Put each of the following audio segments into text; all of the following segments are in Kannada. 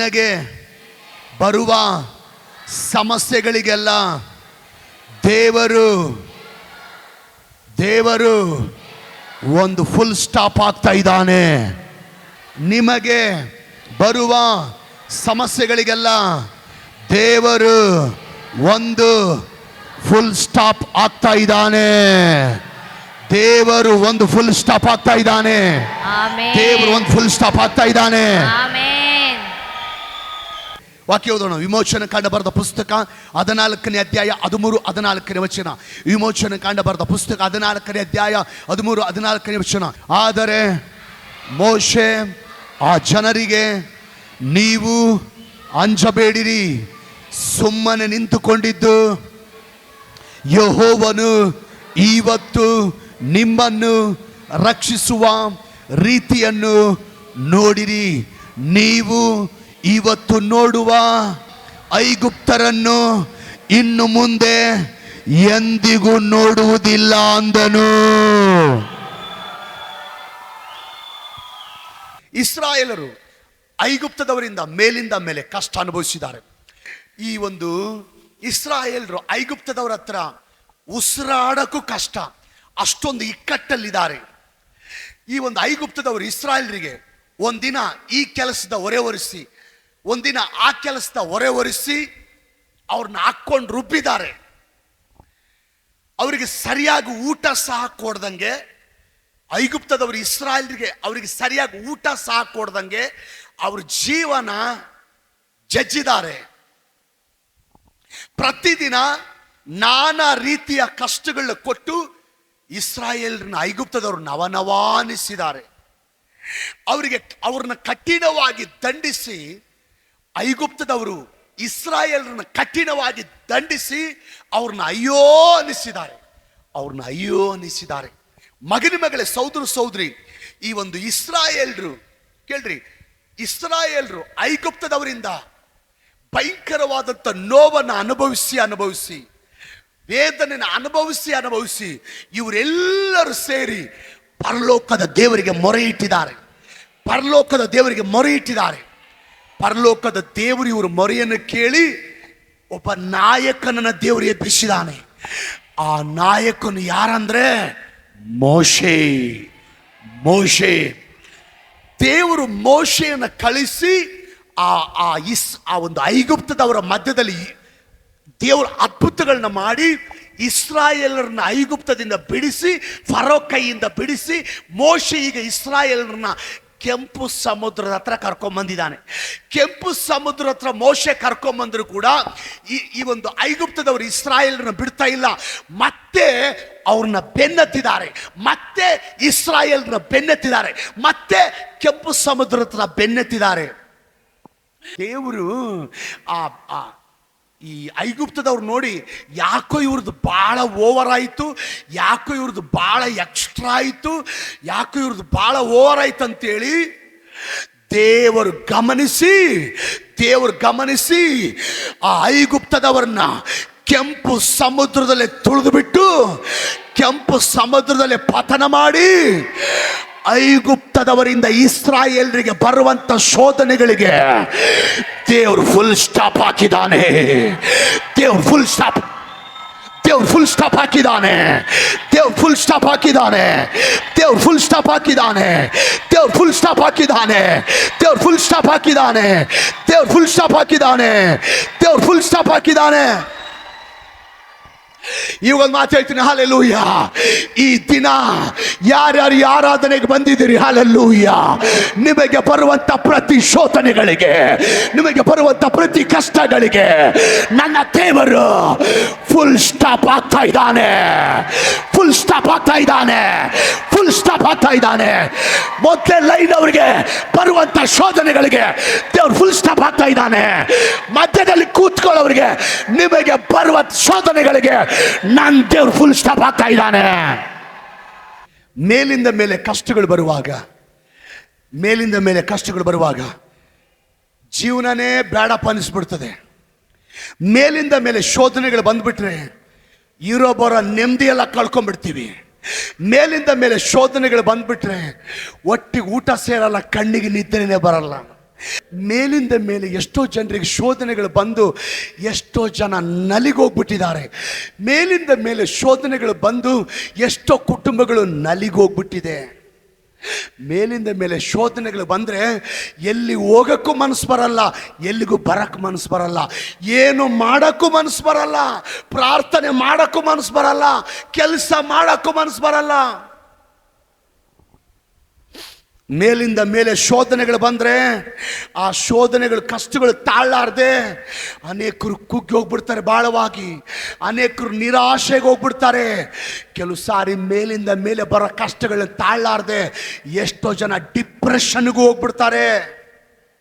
ನಿನಗೆ ಬರುವ ಸಮಸ್ಯೆಗಳಿಗೆಲ್ಲ ದೇವರು ಒಂದು ಫುಲ್ ಸ್ಟಾಪ್ ಆಗ್ತಾ ಇದ್ದಾನೆ. ನಿಮಗೆ ಬರುವ ಸಮಸ್ಯೆಗಳಿಗೆಲ್ಲ ದೇವರು ಒಂದು ಫುಲ್ ಸ್ಟಾಪ್ ಆಗ್ತಾ ಇದ್ದಾನೆ. ದೇವರು ಒಂದು ಫುಲ್ ಸ್ಟಾಪ್ ಆಗ್ತಾ ಇದ್ದಾನೆ. ದೇವರು ಒಂದು ಫುಲ್ ಸ್ಟಾಪ್ ಆಗ್ತಾ ಇದ್ದಾನೆ. ವಾಕ್ಯ ಓದೋಣ. ವಿಮೋಚನ ಕಾಂಡ ಬರೆದ ಪುಸ್ತಕ 14ನೇ ಅಧ್ಯಾಯ 13-14ನೇ ವಚನ. ವಿಮೋಚನ ಕಾಂಡ ಬರೆದ ಪುಸ್ತಕ 14ನೇ ಅಧ್ಯಾಯ 13-14ನೇ ವಚನ. ಆದರೆ ಮೋಶೆ ಆ ಜನರಿಗೆ, ನೀವು ಅಂಜಬೇಡಿರಿ, ಸುಮ್ಮನೆ ನಿಂತುಕೊಂಡಿದ್ದು ಯೆಹೋವನು ಇವತ್ತು ನಿಮ್ಮನ್ನು ರಕ್ಷಿಸುವ ರೀತಿಯನ್ನು ನೋಡಿರಿ. ನೀವು ಇವತ್ತು ನೋಡುವ ಐಗುಪ್ತರನ್ನು ಇನ್ನು ಮುಂದೆ ಎಂದಿಗೂ ನೋಡುವುದಿಲ್ಲ ಅಂದನು. ಇಸ್ರಾಯೇಲರು ಐಗುಪ್ತದವರಿಂದ ಮೇಲಿಂದ ಮೇಲೆ ಕಷ್ಟ ಅನುಭವಿಸಿದ್ದಾರೆ. ಈ ಒಂದು ಇಸ್ರಾಯೇಲರು ಐಗುಪ್ತದವರ ಹತ್ರ ಉಸಿರಾಡಕ್ಕೂ ಕಷ್ಟ, ಅಷ್ಟೊಂದು ಇಕ್ಕಟ್ಟಲ್ಲಿದ್ದಾರೆ. ಈ ಒಂದು ಐಗುಪ್ತದವರು ಇಸ್ರಾಯೇಲರಿಗೆ ಒಂದಿನ ಈ ಕೆಲಸದ ಹೊರೆ ಹೊರಿಸಿ, ಒಂದಿನ ಆ ಕೆಲಸದ ಹೊರೆ ಹೊರಿಸಿ ಅವ್ರನ್ನ ಹಾಕೊಂಡು ರುಬ್ಬಿದ್ದಾರೆ. ಅವರಿಗೆ ಸರಿಯಾಗಿ ಊಟ ಸಹ ಕೊಡ್ದಂಗೆ, ಐಗುಪ್ತದವರು ಇಸ್ರಾಯೇಲರಿಗೆ ಅವರಿಗೆ ಸರಿಯಾಗಿ ಊಟ ಸಹ ಕೊಡ್ದಂಗೆ ಅವ್ರ ಜೀವನ ಜಜ್ಜಿದ್ದಾರೆ. ಪ್ರತಿದಿನ ನಾನಾ ರೀತಿಯ ಕಷ್ಟಗಳನ್ನ ಕೊಟ್ಟು ಇಸ್ರಾಯೇಲ್ರನ್ನ ಐಗುಪ್ತದವರು ನವನವಾನಿಸಿದ್ದಾರೆ. ಅವ್ರನ್ನ ಕಠಿಣವಾಗಿ ದಂಡಿಸಿ, ಐಗುಪ್ತದವರು ಇಸ್ರಾಯೇಲ್ರನ್ನ ಕಠಿಣವಾಗಿ ದಂಡಿಸಿ ಅವ್ರನ್ನ ಅಯ್ಯೋ ಅನಿಸಿದ್ದಾರೆ. ಮಗನ ಮಗಳೇ, ಸಹೋದರ ಸಹೋದರಿ, ಈ ಒಂದು ಇಸ್ರಾಯೇಲ್ರು ಕೇಳ್ರಿ, ಇಸ್ರಾಯೇಲ್ರು ಐಗುಪ್ತದವರಿಂದ ಭಯಂಕರವಾದಂಥ ನೋವನ್ನು ಅನುಭವಿಸಿ ವೇದನೆಯನ್ನು ಅನುಭವಿಸಿ ಇವರೆಲ್ಲರೂ ಸೇರಿ ಪರಲೋಕದ ದೇವರಿಗೆ ಮೊರೆ ಇಟ್ಟಿದ್ದಾರೆ. ಪರಲೋಕದ ದೇವರು ಇವರು ಮೊರೆಯನ್ನು ಕೇಳಿ ಒಬ್ಬ ನಾಯಕನನ್ನ ದೇವರು ಎಬ್ಬಿಸಿದಾನೆ. ಆ ನಾಯಕನು ಯಾರಂದ್ರೆ ಮೋಶೆ. ದೇವರು ಮೋಶೆಯನ್ನು ಕಳಿಸಿ ಆ ಒಂದು ಐಗುಪ್ತದವರ ಮಧ್ಯದಲ್ಲಿ ದೇವರು ಅದ್ಭುತಗಳನ್ನ ಮಾಡಿ ಇಸ್ರಾಯೇಲರನ್ನ ಐಗುಪ್ತದಿಂದ ಬಿಡಿಸಿ, ಫರೋ ಕೈಯಿಂದ ಬಿಡಿಸಿ, ಮೋಶೆ ಈಗ ಇಸ್ರಾಯೇಲರನ್ನ ಕೆಂಪು ಸಮುದ್ರದ ಹತ್ರ ಕರ್ಕೊಂಡ್ಬಂದಿದ್ದಾನೆ. ಕೆಂಪು ಸಮುದ್ರ ಹತ್ರ ಮೋಶೆ ಕರ್ಕೊಂಡ್ಬಂದ್ರು ಕೂಡ ಈ ಒಂದು ಐಗುಪ್ತದವರು ಇಸ್ರಾಯೇಲರನ್ನ ಬಿಡ್ತಾ ಇಲ್ಲ. ಮತ್ತೆ ಅವ್ರನ್ನ ಬೆನ್ನತ್ತಿದ್ದಾರೆ, ಮತ್ತೆ ಇಸ್ರಾಯೇಲರನ್ನ ಬೆನ್ನತ್ತಿದ್ದಾರೆ, ಮತ್ತೆ ಕೆಂಪು ಸಮುದ್ರ ಹತ್ರ ಬೆನ್ನತ್ತಿದ್ದಾರೆ. ದೇವರು ಈ ಐಗುಪ್ತದವ್ರು ನೋಡಿ, ಯಾಕೋ ಇವ್ರದ್ದು ಭಾಳ ಓವರ್ ಆಯಿತು, ಯಾಕೋ ಇವ್ರದ್ದು ಭಾಳ ಎಕ್ಸ್ಟ್ರಾ ಆಯಿತು, ಯಾಕೋ ಇವ್ರದ್ದು ಭಾಳ ಓವರ್ ಆಯ್ತು ಅಂತೇಳಿ ದೇವರು ಗಮನಿಸಿ ಆ ಐಗುಪ್ತದವರನ್ನ ಕೆಂಪು ಸಮುದ್ರದಲ್ಲೇ ತುಳಿದು ಬಿಟ್ಟು, ಕೆಂಪು ಸಮುದ್ರದಲ್ಲೇ ಪತನ ಮಾಡಿ, ಐಗುಪ್ತದವರಿಂದ ಇಸ್ರಾಯೇಲರಿಗೆ ಬರುವಂತ ಶೋಧನೆಗಳಿಗೆ ದೇವರು ಫುಲ್ ಸ್ಟಾಪ್ ಹಾಕಿದ್ದಾನೆ. ದೇವರು ಫುಲ್ ಸ್ಟಾಪ್ ಹಾಕಿದ್ದಾನೆ. ಇವಾಗ ಮಾತು ಹೇಳ್ತೀನಿ, ಹಲ್ಲೆಲೂಯ. ಈ ದಿನ ಯಾರ್ಯಾರು ಆರಾಧನೆಗೆ ಬಂದಿದ್ದೀರಿ, ಹಲ್ಲೆಲೂಯ, ನಿಮಗೆ ಬರುವಂತ ಪ್ರತಿ ಶೋಧನೆಗಳಿಗೆ, ನಿಮಗೆ ಬರುವಂತ ಪ್ರತಿ ಕಷ್ಟಗಳಿಗೆ ನನ್ನ ದೇವರು ಫುಲ್ ಸ್ಟಾಪ್ ಆಗ್ತಾ ಇದ್ದಾನೆ. ಮೊದಲೇ ಲೈನ್ ಅವರಿಗೆ ಬರುವಂತ ಶೋಧನೆಗಳಿಗೆ ದೇವರು ಫುಲ್ ಸ್ಟಾಪ್ ಆಗ್ತಾ ಇದ್ದಾನೆ. ಮಧ್ಯದಲ್ಲಿ ಕೂತ್ಕೊಳ್ಳೋರಿಗೆ ನಿಮಗೆ ಬರುವ ಶೋಧನೆಗಳಿಗೆ ನನ್ನ ದೇವರು ಫುಲ್ ಸ್ಟಾಪ್ ಆಗ್ತಾ ಇದ್ದಾನೆ. ಮೇಲಿಂದ ಮೇಲೆ ಕಷ್ಟಗಳು ಬರುವಾಗ ಜೀವನನೇ ಬೇಡಪ್ಪ ಅನಿಸ್ಬಿಡ್ತದೆ. ಮೇಲಿಂದ ಮೇಲೆ ಶೋಧನೆಗಳು ಬಂದ್ಬಿಟ್ರೆ ಇರೋ ಬರೋ ನೆಮ್ಮದಿ ಎಲ್ಲ ಕಳ್ಕೊಂಡ್ಬಿಡ್ತೀವಿ. ಮೇಲಿಂದ ಮೇಲೆ ಶೋಧನೆಗಳು ಬಂದ್ಬಿಟ್ರೆ ಒಟ್ಟಿಗೆ ಊಟ ಸೇರಲ್ಲ, ಕಣ್ಣಿಗೆ ನಿದ್ರೆನೇ ಬರಲ್ಲ. ಮೇಲಿಂದ ಮೇಲೆ ಎಷ್ಟೋ ಜನರಿಗೆ ಶೋಧನೆಗಳು ಬಂದು ಎಷ್ಟೋ ಜನ ನಲಿಗೋಗ್ಬಿಟ್ಟಿದ್ದಾರೆ. ಮೇಲಿಂದ ಮೇಲೆ ಶೋಧನೆಗಳು ಬಂದು ಎಷ್ಟೋ ಕುಟುಂಬಗಳು ನಲಿಗೋಗ್ಬಿಟ್ಟಿದೆ. ಮೇಲಿಂದ ಮೇಲೆ ಶೋಧನೆಗಳು ಬಂದರೆ ಎಲ್ಲಿ ಹೋಗಕ್ಕೂ ಮನಸ್ಸು ಬರಲ್ಲ, ಎಲ್ಲಿಗೂ ಬರಕ್ಕೆ ಮನಸ್ಸು ಬರಲ್ಲ, ಏನು ಮಾಡೋಕ್ಕೂ ಮನಸ್ಸು ಬರಲ್ಲ, ಪ್ರಾರ್ಥನೆ ಮಾಡೋಕ್ಕೂ ಮನಸ್ಸು ಬರಲ್ಲ, ಕೆಲಸ ಮಾಡೋಕ್ಕೂ ಮನಸ್ಸು ಬರಲ್ಲ. ಮೇಲಿಂದ ಮೇಲೆ ಶೋಧನೆಗಳು ಬಂದರೆ ಆ ಶೋಧನೆಗಳು ಕಷ್ಟಗಳು ತಾಳಲಾರ್ದೆ ಅನೇಕರು ಕುಗ್ಗಿ ಹೋಗ್ಬಿಡ್ತಾರೆ, ಬಾಳವಾಗಿ ಅನೇಕರು ನಿರಾಶೆಗೆ ಹೋಗ್ಬಿಡ್ತಾರೆ. ಕೆಲವು ಸಾರಿ ಮೇಲಿಂದ ಮೇಲೆ ಬರೋ ಕಷ್ಟಗಳನ್ನ ತಾಳಲಾರ್ದೆ ಎಷ್ಟೋ ಜನ ಡಿಪ್ರೆಷನ್ಗೂ ಹೋಗ್ಬಿಡ್ತಾರೆ.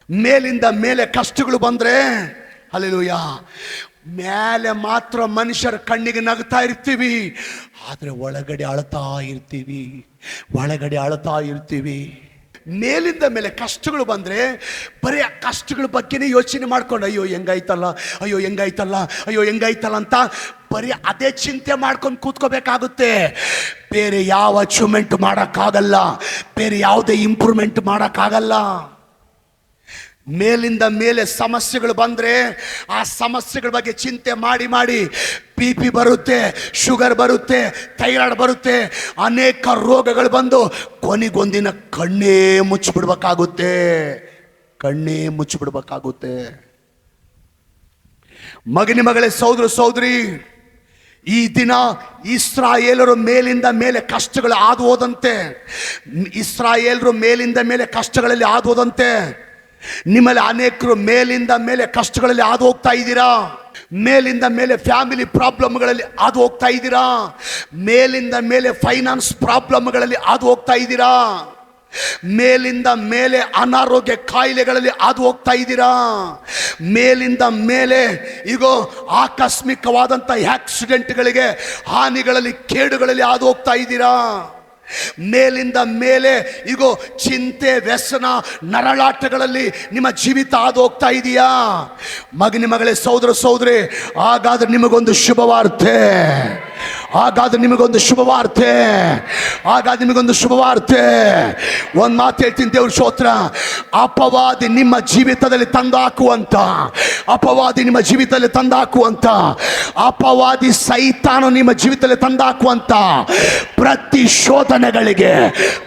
ಮೇಲಿಂದ ಮೇಲೆ ಕಷ್ಟಗಳು ಬಂದರೆ ಹಲ್ಲೆಲೂಯ, ಮೇಲೆ ಮಾತ್ರ ಮನುಷ್ಯರ ಕಣ್ಣಿಗೆ ನಗ್ತಾ ಇರ್ತೀವಿ, ಆದರೆ ಒಳಗಡೆ ಅಳ್ತಾ ಇರ್ತೀವಿ, ಒಳಗಡೆ ಅಳ್ತಾ ಇರ್ತೀವಿ. ಮೇಲಿಂದ ಮೇಲೆ ಕಷ್ಟಗಳು ಬಂದರೆ ಬರೀ ಆ ಕಷ್ಟಗಳ ಬಗ್ಗೆನೇ ಯೋಚನೆ ಮಾಡ್ಕೊಂಡು ಅಯ್ಯೋ ಹೆಂಗಾಯ್ತಲ್ಲ, ಅಯ್ಯೋ ಹೆಂಗಾಯ್ತಲ್ಲ, ಅಯ್ಯೋ ಹೆಂಗಾಯ್ತಲ್ಲ ಅಂತ ಬರೀ ಅದೇ ಚಿಂತೆ ಮಾಡ್ಕೊಂಡು ಕೂತ್ಕೋಬೇಕಾಗುತ್ತೆ. ಬೇರೆ ಯಾವ ಅಚೀವ್ಮೆಂಟ್ ಮಾಡೋಕ್ಕಾಗಲ್ಲ, ಬೇರೆ ಯಾವುದೇ ಇಂಪ್ರೂವ್ಮೆಂಟ್ ಮಾಡೋಕ್ಕಾಗಲ್ಲ. ಮೇಲಿಂದ ಮೇಲೆ ಸಮಸ್ಯೆಗಳು ಬಂದರೆ ಆ ಸಮಸ್ಯೆಗಳ ಬಗ್ಗೆ ಚಿಂತೆ ಮಾಡಿ ಮಾಡಿ BP ಬರುತ್ತೆ, ಶುಗರ್ ಬರುತ್ತೆ, ಥೈರಾಯ್ಡ್ ಬರುತ್ತೆ, ಅನೇಕ ರೋಗಗಳು ಬಂದು ಕೊನೆಗೊಂದಿನ ಕಣ್ಣೇ ಮುಚ್ಚಿಬಿಡ್ಬೇಕಾಗುತ್ತೆ, ಕಣ್ಣೇ ಮುಚ್ಚಿಬಿಡ್ಬೇಕಾಗುತ್ತೆ. ಮಗನಿ ಮಗಳೇ, ಸಹೋದರ ಸಹೋದರಿ, ಈ ದಿನ ಇಸ್ರಾಯೇಲರು ಮೇಲಿಂದ ಮೇಲೆ ಕಷ್ಟಗಳು ಹಾದು ಹೋದಂತೆ, ಇಸ್ರಾಯೇಲರು ಮೇಲಿಂದ ಮೇಲೆ ಕಷ್ಟಗಳಲ್ಲಿ ಹಾದು ಹೋದಂತೆ ನಿಮ್ಮಲ್ಲಿ ಅನೇಕರು ಮೇಲಿಂದ ಮೇಲೆ ಕಷ್ಟಗಳಲ್ಲಿ ಹಾದು ಹೋಗ್ತಾ ಇದ್ದೀರಾ. ಮೇಲಿಂದ ಮೇಲೆ ಫ್ಯಾಮಿಲಿ ಪ್ರಾಬ್ಲಮ್ಗಳಲ್ಲಿ ಹಾದು ಹೋಗ್ತಾ ಇದ್ದೀರಾ. ಮೇಲಿಂದ ಮೇಲೆ ಫೈನಾನ್ಸ್ ಪ್ರಾಬ್ಲಮ್ಗಳಲ್ಲಿ ಹಾದು ಹೋಗ್ತಾ ಇದ್ದೀರಾ. ಮೇಲಿಂದ ಮೇಲೆ ಅನಾರೋಗ್ಯ ಕಾಯಿಲೆಗಳಲ್ಲಿ ಹಾದು ಹೋಗ್ತಾ ಇದ್ದೀರಾ. ಮೇಲಿಂದ ಮೇಲೆ ಈಗ ಆಕಸ್ಮಿಕವಾದಂಥ ಆಕ್ಸಿಡೆಂಟ್ಗಳಿಗೆ, ಹಾನಿಗಳಲ್ಲಿ, ಕೇಡುಗಳಲ್ಲಿ ಹಾದು ಹೋಗ್ತಾ ಇದ್ದೀರಾ. ಮೇಲಿಂದ ಮೇಲೆ ಈಗ ಚಿಂತೆ, ವ್ಯಸನ, ನರಳಾಟಗಳಲ್ಲಿ ನಿಮ್ಮ ಜೀವಿತ ಹಾದು ಹೋಗ್ತಾ ಇದೆಯಾ. ಮಗನಿ ಮಗಳೇ, ಸಹೋದರ ಸಹೋದರಿ, ಹಾಗಾದ್ರೆ ನಿಮಗೊಂದು ಶುಭವಾರ್ತೆ, ಹಾಗಾದ್ರೆ ನಿಮಗೊಂದು ಶುಭವಾರ್ತೆ, ಹಾಗಾದ್ರೆ ನಿಮಗೊಂದು ಶುಭವಾರ್ತೆ. ಒಂದು ಮಾತು ಹೇಳ್ತೀನಿ, ದೇವ್ರ ಸ್ತೋತ್ರ. ಅಪವಾದಿ ನಿಮ್ಮ ಜೀವಿತದಲ್ಲಿ ತಂದಾಕುವಂತ, ಅಪವಾದಿ ನಿಮ್ಮ ಜೀವಿತದಲ್ಲಿ ತಂದಾಕುವಂತ, ಅಪವಾದಿ ಸೈತಾನ ನಿಮ್ಮ ಜೀವಿತದಲ್ಲಿ ತಂದಾಕುವಂತ ಪ್ರತಿ ಶೋಧನೆಗಳಿಗೆ,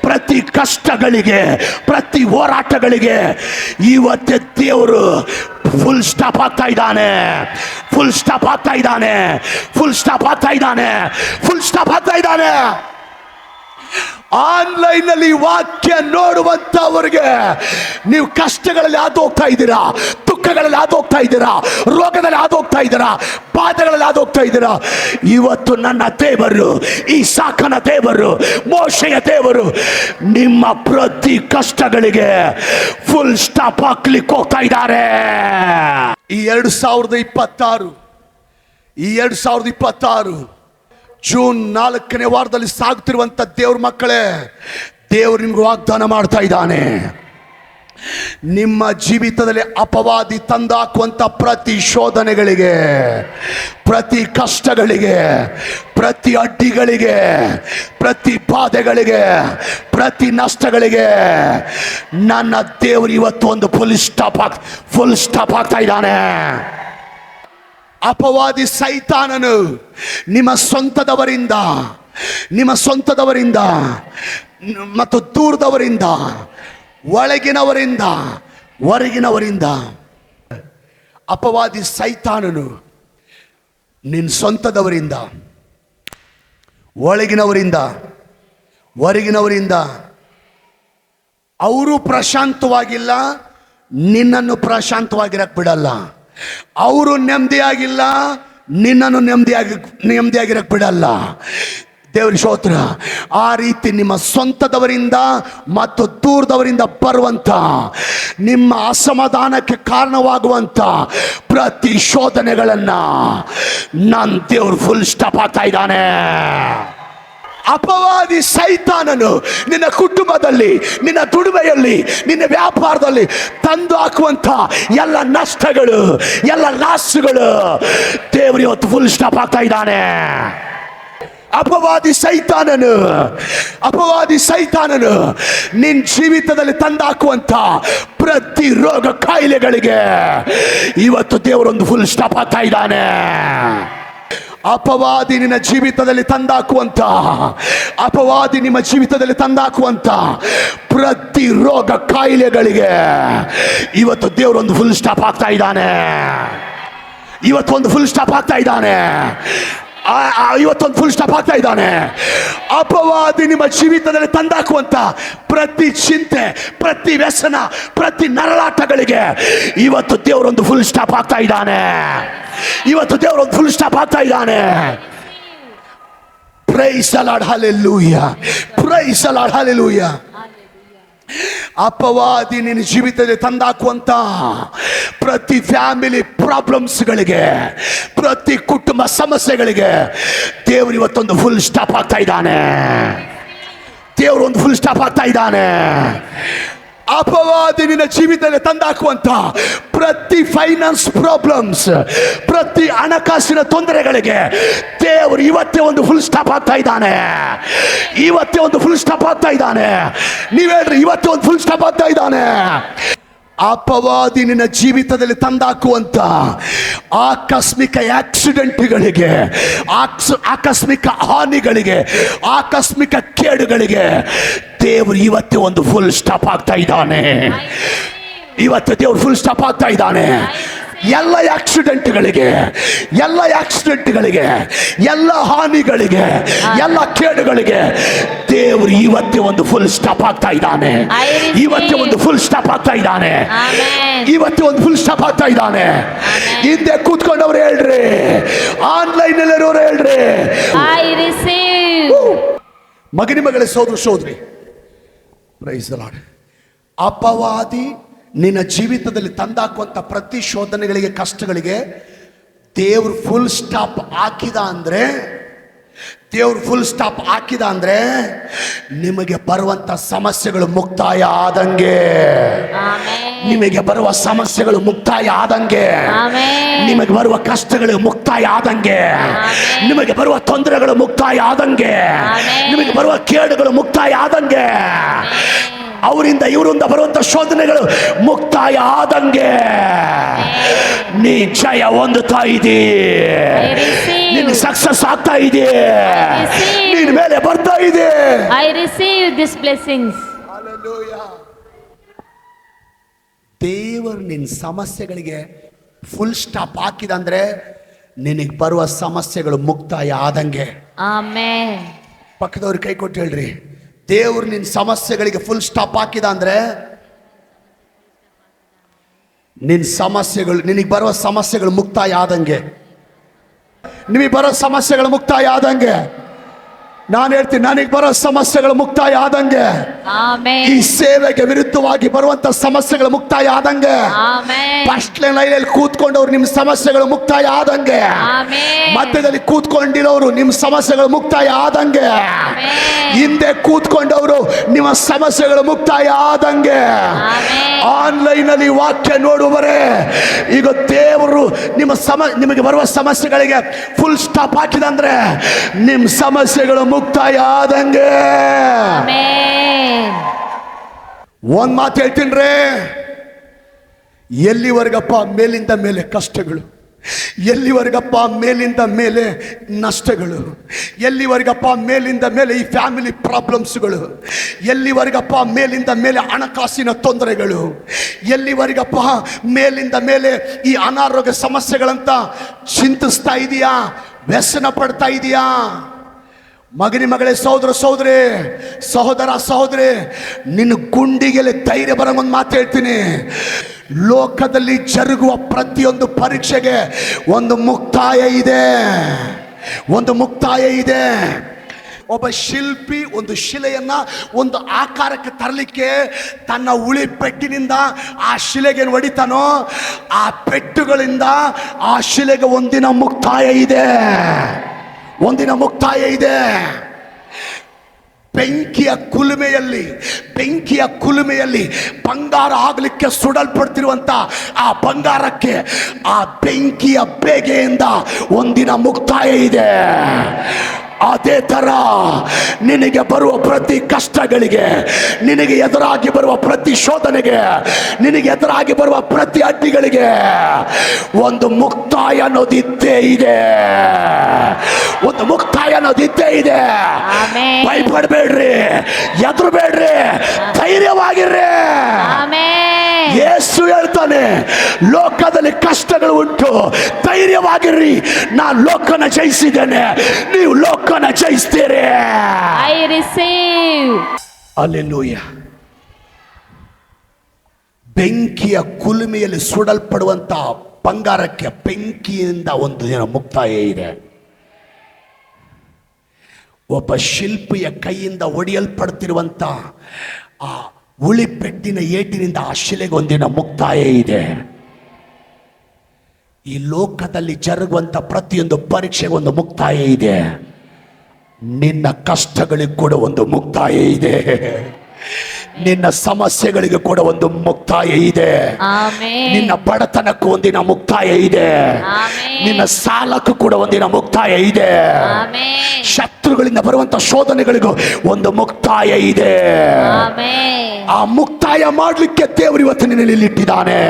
ಪ್ರತಿ ಕಷ್ಟಗಳಿಗೆ, ಪ್ರತಿ ಹೋರಾಟಗಳಿಗೆ ಇವತ್ತೇ ದೇವರು ಫುಲ್ ಸ್ಟಾಪ್ ಆಗ್ತಾ ಇದ್ದಾನೆ, ಫುಲ್ ಸ್ಟಾಪ್ ಆಗ್ತಾ ಇದ್ದಾನೆ, ಫುಲ್ ಸ್ಟಾಪ್ ಆಗ್ತಾ ಇದ್ದಾನೆ, ಫುಲ್ ಸ್ಟಾಪ್ ಆಗ್ತಾ ಇದ್ದಾನೆ. ಆನ್ಲೈನ್ ನಲ್ಲಿ ವಾಕ್ಯ ನೋಡುವಂತವರಿಗೆ ನೀವು ಕಷ್ಟಗಳಲ್ಲಿ ಹಾದು ಹೋಗ್ತಾ ಇದ್ದೀರಾ, ದುಃಖಗಳಲ್ಲಿ ಹಾದು ಹೋಗ್ತಾ ಇದ್ದೀರಾ, ರೋಗದಲ್ಲಿ ಹಾದು ಹೋಗ್ತಾ ಇದ್ದೀರಾ, ಬಾಧೆಗಳಲ್ಲಿ ಹಾದು ಹೋಗ್ತಾ ಇದ್ದೀರಾ. ಇವತ್ತು ನನ್ನ ದೇವರು, ಈ ಸಾಕನ ದೇವರು, ಮೋಶೆಯ ದೇವರು ನಿಮ್ಮ ಪ್ರತಿ ಕಷ್ಟಗಳಿಗೆ ಫುಲ್ ಸ್ಟಾಪ್ ಹಾಕ್ಲಿಕ್ಕೆ ಹೋಗ್ತಾ ಇದ್ದಾರೆ. ಈ 2026 ಜೂನ್ 4ನೇ ವಾರದಲ್ಲಿ ಸಾಗುತ್ತಿರುವಂಥ ದೇವ್ರ ಮಕ್ಕಳೇ, ದೇವರು ನಿಮ್ಗೆ ವಾಗ್ದಾನ ಮಾಡ್ತಾ ಇದ್ದಾನೆ. ನಿಮ್ಮ ಜೀವಿತದಲ್ಲಿ ಅಪವಾದಿ ತಂದಾಕುವಂಥ ಪ್ರತಿ ಶೋಧನೆಗಳಿಗೆ, ಪ್ರತಿ ಕಷ್ಟಗಳಿಗೆ, ಪ್ರತಿ ಅಡ್ಡಿಗಳಿಗೆ, ಪ್ರತಿ ಬಾಧೆಗಳಿಗೆ, ಪ್ರತಿ ನಷ್ಟಗಳಿಗೆ ನನ್ನ ದೇವರು ಇವತ್ತು ಒಂದು ಫುಲ್ ಸ್ಟಾಪ್ ಆಗ್ತಾ ಇದ್ದಾನೆ. ಅಪವಾದಿ ಸೈತಾನನು ನಿಮ್ಮ ಸ್ವಂತದವರಿಂದ ಮತ್ತು ದೂರದವರಿಂದ, ಒಳಗಿನವರಿಂದ, ಹೊರಗಿನವರಿಂದ, ಅಪವಾದಿ ಸೈತಾನನು ನಿನ್ನ ಸ್ವಂತದವರಿಂದ, ಒಳಗಿನವರಿಂದ, ಹೊರಗಿನವರಿಂದ ಅವರು ಪ್ರಶಾಂತವಾಗಿಲ್ಲ, ನಿನ್ನನ್ನು ಪ್ರಶಾಂತವಾಗಿರಕ್ಕೆ ಬಿಡಲ್ಲ. ಅವರು ನೆಮ್ಮದಿಯಾಗಿಲ್ಲ, ನಿನ್ನನ್ನು ನೆಮ್ಮದಿಯಾಗಿರಕ್ಕೆ ಬಿಡಲ್ಲ. ದೇವರ ಸ್ತೋತ್ರ. ಆ ರೀತಿ ನಿಮ್ಮ ಸ್ವಂತದವರಿಂದ ಮತ್ತು ದೂರದವರಿಂದ ಬರುವಂಥ ನಿಮ್ಮ ಅಸಮಾಧಾನಕ್ಕೆ ಕಾರಣವಾಗುವಂಥ ಪ್ರತಿ ಶೋಧನೆಗಳನ್ನು ನನ್ನ ದೇವರು ಫುಲ್ ಸ್ಟಾಪ್ ಆಗ್ತಾ ಇದ್ದಾನೆ. ಅಪವಾದಿ ಸೈತಾನನು ನಿನ್ನ ಕುಟುಂಬದಲ್ಲಿ, ನಿನ್ನ ದುಡಿಮೆಯಲ್ಲಿ, ನಿನ್ನ ವ್ಯಾಪಾರದಲ್ಲಿ ತಂದು ಹಾಕುವಂಥ ಎಲ್ಲ ನಷ್ಟಗಳು, ಎಲ್ಲ ಲಾಸ್ಗಳು ದೇವರು ಇವತ್ತು ಫುಲ್ ಸ್ಟಾಪ್ ಆಗ್ತಾ ಇದ್ದಾನೆ. ಅಪವಾದಿ ಸೈತಾನನು ನಿನ್ನ ಜೀವಿತದಲ್ಲಿ ತಂದಾಕುವಂತ ಪ್ರತಿ ರೋಗ ಕಾಯಿಲೆಗಳಿಗೆ ಇವತ್ತು ದೇವರೊಂದು ಫುಲ್ ಸ್ಟಾಪ್ ಹಾಕ್ತಾ ಇದ್ದಾನೆ. ಅಪವಾದಿ ನಿನ್ನ ಜೀವಿತದಲ್ಲಿ ತಂದಾಕುವಂತ ಪ್ರತಿ ರೋಗ ಕಾಯಿಲೆಗಳಿಗೆ ಇವತ್ತು ದೇವರೊಂದು ಫುಲ್ ಸ್ಟಾಪ್ ಹಾಕ್ತಾ ಇದ್ದಾನೆ. ಇವತ್ತೊಂದು ಫುಲ್ ಸ್ಟಾಪ್ ಹಾಕ್ತಾ ಇದ್ದಾನೆ. ಅಪವಾದಿ ನಿಮ್ಮ ಜೀವಿತದಲ್ಲಿ ತಂದಾಕುವಂತ ಪ್ರತಿ ಚಿಂತೆ, ಪ್ರತಿ ವ್ಯಸನ, ಪ್ರತಿ ನರಳಾಟಗಳಿಗೆ ಇವತ್ತು ದೇವರೊಂದು ಫುಲ್ ಸ್ಟಾಪ್ ಹಾಕ್ತಾ ಇದ್ದಾನೆ. Praise the Lord, hallelujah. Praise the Lord, hallelujah. ಅಪವಾದಿ ನಿನ್ನ ಜೀವಿತದಲ್ಲಿ ತಂದಾಕುವಂತ ಪ್ರತಿ ಫ್ಯಾಮಿಲಿ ಪ್ರಾಬ್ಲಮ್ಸ್ಗಳಿಗೆ, ಪ್ರತಿ ಕುಟುಂಬ ಸಮಸ್ಯೆಗಳಿಗೆ ದೇವರು ಇವತ್ತೊಂದು ಫುಲ್ ಸ್ಟಾಪ್ ಆಗ್ತಾ ಇದ್ದಾನೆ. ಅಪವಾದಿ ನಿನ್ನ ಜೀವಿತದಲ್ಲಿ ತಂದಾಕುವಂತ ಪ್ರತಿ ಫೈನಾನ್ಸ್ ಪ್ರಾಬ್ಲಮ್ಸ್, ಪ್ರತಿ ಹಣಕಾಸಿನ ತೊಂದರೆಗಳಿಗೆ ದೇವರು ಇವತ್ತೇ ಒಂದು ಫುಲ್ ಸ್ಟಾಪ್ ಆಗ್ತಾ ಇದ್ದಾನೆ. ನೀವು ಹೇಳ್ರಿ, ಇವತ್ತೇ ಒಂದು ಫುಲ್ ಸ್ಟಾಪ್ ಆಗ್ತಾ ಇದ್ದಾನೆ. ಅಪವಾದಿ ನಿನ್ನ ಜೀವಿತದಲ್ಲಿ ತಂದಾಕುವಂತ ಆಕಸ್ಮಿಕ ಆಕ್ಸಿಡೆಂಟ್ಗಳಿಗೆ, ಆಕಸ್ಮಿಕ ಹಾನಿಗಳಿಗೆ, ಆಕಸ್ಮಿಕ ಕೇಡುಗಳಿಗೆ ದೇವರು ಇವತ್ತೇ ಒಂದು ಫುಲ್ ಸ್ಟಾಪ್ ಆಗ್ತಾ ಇದ್ದಾನೆ. ಎಲ್ಲ ಆಕ್ಸಿಡೆಂಟ್ಗಳಿಗೆ, ಎಲ್ಲ ಹಾನಿಗಳಿಗೆ, ಎಲ್ಲ ಕೇಡುಗಳಿಗೆ ದೇವರು ಇವತ್ತೇ ಒಂದು ಫುಲ್ ಸ್ಟಾಪ್ ಆಗ್ತಾ ಇದ್ದಾನೆ. ಹಿಂದೆ ಕೂತ್ಕೊಂಡವ್ರು ಹೇಳ್ರಿ, ಆನ್ಲೈನ್ ನಲ್ಲಿರೋರು ಹೇಳ್ರಿ, ಮಗನೇ ಸೋದರಿ, ಪ್ರೈಸ್ ದಿ ಲಾರ್ಡ್. ಅಪವಾದಿ ನಿನ್ನ ಜೀವಿತದಲ್ಲಿ ತಂದಾಕುವಂತ ಪ್ರತಿ ಶೋಧನೆಗಳಿಗೆ, ಕಷ್ಟಗಳಿಗೆ ದೇವ್ರು ಫುಲ್ ಸ್ಟಾಪ್ ಹಾಕಿದ ಅಂದ್ರೆ ನಿಮಗೆ ಬರುವಂತ ಸಮಸ್ಯೆಗಳು ಮುಕ್ತಾಯ ಆದಂಗೆ. ನಿಮಗೆ ಬರುವ ಸಮಸ್ಯೆಗಳು ಮುಕ್ತಾಯ ಆದಂಗೆ, ನಿಮಗೆ ಬರುವ ಕಷ್ಟಗಳು ಮುಕ್ತಾಯ ಆದಂಗೆ, ನಿಮಗೆ ಬರುವ ತೊಂದರೆಗಳು ಮುಕ್ತಾಯ ಆದಂಗೆ, ನಿಮಗೆ ಬರುವ ಕೇಡುಗಳು ಮುಕ್ತಾಯ ಆದಂಗೆ, ಅವರಿಂದ ಇವರಿಂದ ಬರುವಂತ ಶೋಧನೆಗಳು ಮುಕ್ತಾಯ ಆದಂಗೆ ನೀ ಜಯ ಹೊಂದುತ್ತಾ ಇದ್ದೀ. ನಿನ್ನ ಸಕ್ಸಸ್ ಆಗ್ತಾ ಇದೆ, ನಿನ್ನ ಮೇಲೆ ಬರ್ತಾ ಇದೆ. I receive these blessings. Hallelujah. ದೇವರು ನಿನ್ನ ಸಮಸ್ಯೆಗಳಿಗೆ ಫುಲ್ ಸ್ಟಾಪ್ ಹಾಕಿದಂದ್ರೆ ನಿನಗೆ ಬರುವ ಸಮಸ್ಯೆಗಳು ಮುಕ್ತಾಯ ಆದಂಗೆ. ಆಮೆನ್. ಪಕ್ಕದವ್ರು ಕೈ ಕೊಟ್ಟು ಹೇಳ್ರಿ, ದೇವರು ನಿನ್ನ ಸಮಸ್ಯೆಗಳಿಗೆ ಫುಲ್ ಸ್ಟಾಪ್ ಹಾಕಿದ ಅಂದ್ರೆ ನಿನಗೆ ಬರುವ ಸಮಸ್ಯೆಗಳು ಮುಕ್ತಾಯ ಆದಂಗೆ. ನಿಮಗೆ ಬರೋ ಸಮಸ್ಯೆಗಳು ಮುಕ್ತಾಯ ಆದಂಗೆ. ನಾನು ಹೇಳ್ತೀನಿ, ನನಗೆ ಬರೋ ಸಮಸ್ಯೆಗಳು ಮುಕ್ತಾಯ ಆದಂಗೆ. ಈ ಸೇವೆಗೆ ವಿರುದ್ಧವಾಗಿ ಬರುವಂತ ಸಮಸ್ಯೆಗಳು ಮುಕ್ತಾಯ ಆದಂಗೆ. ಫಸ್ಟ್ ಲೈನಲ್ಲಿ ಕೂತ್ಕೊಂಡವ್ರು ನಿಮ್ಮ ಸಮಸ್ಯೆಗಳು ಮುಕ್ತಾಯ ಆದಂಗೆ. ಮಧ್ಯದಲ್ಲಿ ಕೂತ್ಕೊಂಡಿರೋರು ನಿಮ್ಮ ಸಮಸ್ಯೆಗಳು ಮುಕ್ತಾಯ ಆದಂಗೆ. ಹಿಂದೆ ಕೂತ್ಕೊಂಡವರು ನಿಮ್ಮ ಸಮಸ್ಯೆಗಳು ಮುಕ್ತಾಯ ಆದಂಗೆ. ಆನ್ಲೈನ್ ಅಲ್ಲಿ ವಾಕ್ಯ ನೋಡುವರೆ, ಈಗ ದೇವರು ನಿಮಗೆ ಬರುವ ಸಮಸ್ಯೆಗಳಿಗೆ ಫುಲ್ ಸ್ಟಾಪ್ ಹಾಕಿದಂದ್ರೆ ನಿಮ್ಮ ಸಮಸ್ಯೆಗಳು ಮುಕ್ತಾಯ ಆದಂಗೆ. ಒಂದ್ ಮಾತು ಹೇಳ್ತೀನ್ರಿ, ಎಲ್ಲಿವರೆಗಪ್ಪ ಮೇಲಿಂದ ಮೇಲೆ ಕಷ್ಟಗಳು, ಎಲ್ಲಿವರೆಗಪ್ಪ ಮೇಲಿಂದ ಮೇಲೆ ನಷ್ಟಗಳು, ಎಲ್ಲಿವರೆಗಪ್ಪ ಮೇಲಿಂದ ಮೇಲೆ ಈ ಫ್ಯಾಮಿಲಿ ಪ್ರಾಬ್ಲಮ್ಸ್ಗಳು, ಎಲ್ಲಿವರೆಗಪ್ಪ ಮೇಲಿಂದ ಮೇಲೆ ಹಣಕಾಸಿನ ತೊಂದರೆಗಳು, ಎಲ್ಲಿವರೆಗಪ್ಪ ಮೇಲಿಂದ ಮೇಲೆ ಈ ಅನಾರೋಗ್ಯ ಸಮಸ್ಯೆಗಳಂತ ಚಿಂತಿಸ್ತಾ ಇದೆಯಾ, ವ್ಯಸನ ಪಡ್ತಾ ಇದೆಯಾ? ಮಗನೇ, ಸಹೋದರ ಸಹೋದರಿ, ನಿನ್ನ ಗುಂಡಿಗೆಲೆ ಧೈರ್ಯ ಬರೋ ಒಂದು ಮಾತು ಹೇಳ್ತೀನಿ. ಲೋಕದಲ್ಲಿ ಜರುಗುವ ಪ್ರತಿಯೊಂದು ಪರೀಕ್ಷೆಗೆ ಒಂದು ಮುಕ್ತಾಯ ಇದೆ. ಒಬ್ಬ ಶಿಲ್ಪಿ ಒಂದು ಶಿಲೆಯನ್ನ ಒಂದು ಆಕಾರಕ್ಕೆ ತರಲಿಕ್ಕೆ ತನ್ನ ಉಳಿ ಪೆಟ್ಟಿನಿಂದ ಆ ಶಿಲೆಗೆ ಹೊಡಿತಾನೋ, ಆ ಪೆಟ್ಟುಗಳಿಂದ ಆ ಶಿಲೆಗೆ ಒಂದಿನ ಮುಕ್ತಾಯ ಇದೆ. ಬೆಂಕಿಯ ಕುಲುಮೆಯಲ್ಲಿ ಬಂಗಾರ ಆಗಲಿಕ್ಕೆ ಸುಡಲ್ಪಡ್ತಿರುವಂತ ಆ ಬಂಗಾರಕ್ಕೆ ಆ ಬೆಂಕಿಯ ಬೇಗೆಯಿಂದ ಒಂದಿನ ಮುಕ್ತಾಯ ಇದೆ. ಅದೇ ತರ ನಿನಗೆ ಬರುವ ಪ್ರತಿ ಕಷ್ಟಗಳಿಗೆ, ನಿನಗೆ ಎದುರಾಗಿ ಬರುವ ಪ್ರತಿ ಶೋಧನೆಗೆ, ನಿನಗೆ ಎದುರಾಗಿ ಬರುವ ಪ್ರತಿ ಅಡ್ಡಿಗಳಿಗೆ ಒಂದು ಮುಕ್ತಾಯ ಅನ್ನೋದಿದ್ದೇ ಇದೆ. ಒಂದು ಮುಕ್ತಾಯ ಅನ್ನೋದಿದ್ದೇ ಇದೆ. ಆಮೆನ್. ಭಯಪಡಬೇಡ್ರಿ, ಎದುರಬೇಡ್ರಿ, ಧೈರ್ಯವಾಗಿರ್ರಿ. ಆಮೆನ್. ಯೇಸು ಹೇಳ್ತಾನೆ, ಲೋಕದಲ್ಲಿ ಕಷ್ಟಗಳು ಉಂಟು, ಧೈರ್ಯವಾಗಿರ್ರಿ, ನಾನು ಲೋಕನ ಜಯಿಸಿದ್ದೇನೆ, ನೀವು ಲೋಕನ ಜಯಿಸ್ತೀರಿ. I receive. ಹಲ್ಲೆಲೂಯ. ಬೆಂಕಿಯ ಕುಲುಮೆಯಲ್ಲಿ ಸುಡಲ್ಪಡುವಂತ ಬಂಗಾರಕ್ಕೆ ಬೆಂಕಿಯಿಂದ ಒಂದು ದಿನ ಮುಕ್ತಾಯ ಇದೆ. ಒಬ್ಬ ಶಿಲ್ಪಿಯ ಕೈಯಿಂದ ಒಡೆಯಲ್ಪಡ್ತಿರುವಂತ ಆ ಉಳಿಪೆಟ್ಟಿನ ಏಟಿನಿಂದ ಆ ಶಿಲೆಗೆ ಒಂದಿನ ಮುಕ್ತಾಯ ಇದೆ. ಈ ಲೋಕದಲ್ಲಿ ಜರುಗುವಂತ ಪ್ರತಿಯೊಂದು ಪರೀಕ್ಷೆಗೆ ಒಂದು ಮುಕ್ತಾಯ ಇದೆ. ನಿನ್ನ ಕಷ್ಟಗಳಿಗೆ ಕೂಡ ಒಂದು ಮುಕ್ತಾಯ ಇದೆ. ನಿನ್ನ ಸಮಸ್ಯೆಗಳಿಗೆ ಕೂಡ ಒಂದು ಮುಕ್ತಾಯ ಇದೆ. ಆಮೆನ್. ನಿನ್ನ ಬಡತನಕ್ಕೂ ಒಂದಿನ ಮುಕ್ತಾಯ ಇದೆ. ಆಮೆನ್. ನಿನ್ನ ಸಾಲಕ್ಕೂ ಕೂಡ ಒಂದಿನ ಮುಕ್ತಾಯ ಇದೆ. ಆಮೆನ್. ಶತ್ರುಗಳಿಂದ ಬರುವಂತ ಶೋಧನೆಗಳಿಗೂ ಒಂದು ಮುಕ್ತಾಯ ಇದೆ. ಆಮೆನ್. ಆ ಮುಕ್ತಾಯ ಮಾಡ್ಲಿಕ್ಕೆ ದೇವರು ಇವತ್ತು ನಿನ್ನಲ್ಲಿ ಇಟ್ಟಿದ್ದಾನೆ.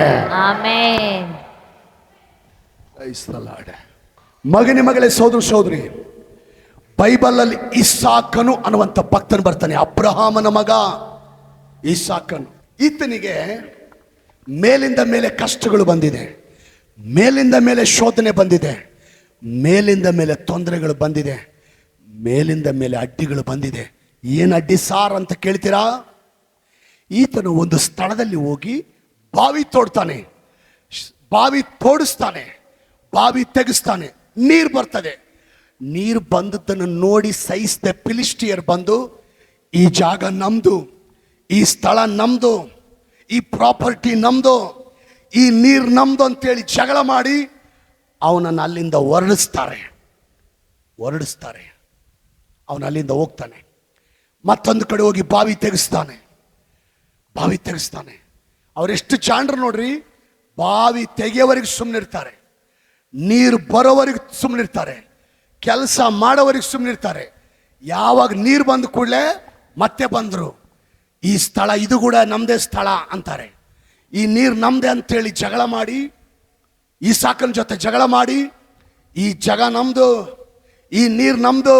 ಆಮೆನ್. ಮಗನೇ ಮಗಳೇ, ಸೋದರ ಸೋದರಿ, ಬೈಬಲ್ ಅಲ್ಲಿ ಇಸಾಕನು ಅನ್ನುವಂಥ ಭಕ್ತನು ಬರ್ತಾನೆ. ಅಬ್ರಹಾಮನ ಮಗ ಇಸಾಕನು. ಈತನಿಗೆ ಮೇಲಿಂದ ಮೇಲೆ ಕಷ್ಟಗಳು ಬಂದಿದೆ, ಮೇಲಿಂದ ಮೇಲೆ ಶೋಧನೆ ಬಂದಿದೆ, ಮೇಲಿಂದ ಮೇಲೆ ತೊಂದರೆಗಳು ಬಂದಿದೆ, ಮೇಲಿಂದ ಮೇಲೆ ಅಡ್ಡಿಗಳು ಬಂದಿದೆ. ಏನು ಅಡ್ಡಿ ಸಾರ್ ಅಂತ ಕೇಳ್ತೀರಾ? ಈತನು ಒಂದು ಸ್ಥಳದಲ್ಲಿ ಹೋಗಿ ಬಾವಿ ತೋಡ್ತಾನೆ, ಬಾವಿ ತೋಡಿಸ್ತಾನೆ, ಬಾವಿ ತೆಗೆಸ್ತಾನೆ, ನೀರು ಬರ್ತದೆ. ನೀರು ಬಂದದ್ದನ್ನು ನೋಡಿ ಸಹಿಸದೆ ಫಿಲಿಸ್ಟಿಯರ್ ಬಂದು, ಈ ಜಾಗ ನಮ್ದು, ಈ ಸ್ಥಳ ನಮ್ದು, ಈ ಪ್ರಾಪರ್ಟಿ ನಮ್ದು, ಈ ನೀರು ನಮ್ದು ಅಂತೇಳಿ ಜಗಳ ಮಾಡಿ ಅವನನ್ನು ಅಲ್ಲಿಂದ ಹೊರಡಿಸ್ತಾರೆ. ಅವನು ಅಲ್ಲಿಂದ ಹೋಗ್ತಾನೆ. ಮತ್ತೊಂದು ಕಡೆ ಹೋಗಿ ಬಾವಿ ತೆಗೆಸ್ತಾನೆ. ಅವರೆಷ್ಟು ಜಾಣರು ನೋಡ್ರಿ. ಬಾವಿ ತೆಗೆಯವರೆಗೆ ಸುಮ್ಮನಿರ್ತಾರೆ, ನೀರು ಬರೋವರೆಗೆ ಸುಮ್ಮನಿರ್ತಾರೆ, ಕೆಲಸ ಮಾಡೋವರೆಗೆ ಸುಮ್ಮನಿರ್ತಾರೆ. ಯಾವಾಗ ನೀರು ಬಂದ ಕೂಡಲೇ ಮತ್ತೆ ಬಂದರು, ಈ ಸ್ಥಳ ಇದು ಕೂಡ ನಮ್ಮದೇ ಸ್ಥಳ ಅಂತಾರೆ. ಈ ನೀರು ನಮ್ಮದೇ ಅಂತೇಳಿ ಜಗಳ ಮಾಡಿ, ಈ ಸಾಕನ ಜೊತೆ ಜಗಳ ಮಾಡಿ, ಈ ಜಾಗ ನಮ್ಮದು, ಈ ನೀರು ನಮ್ಮದು,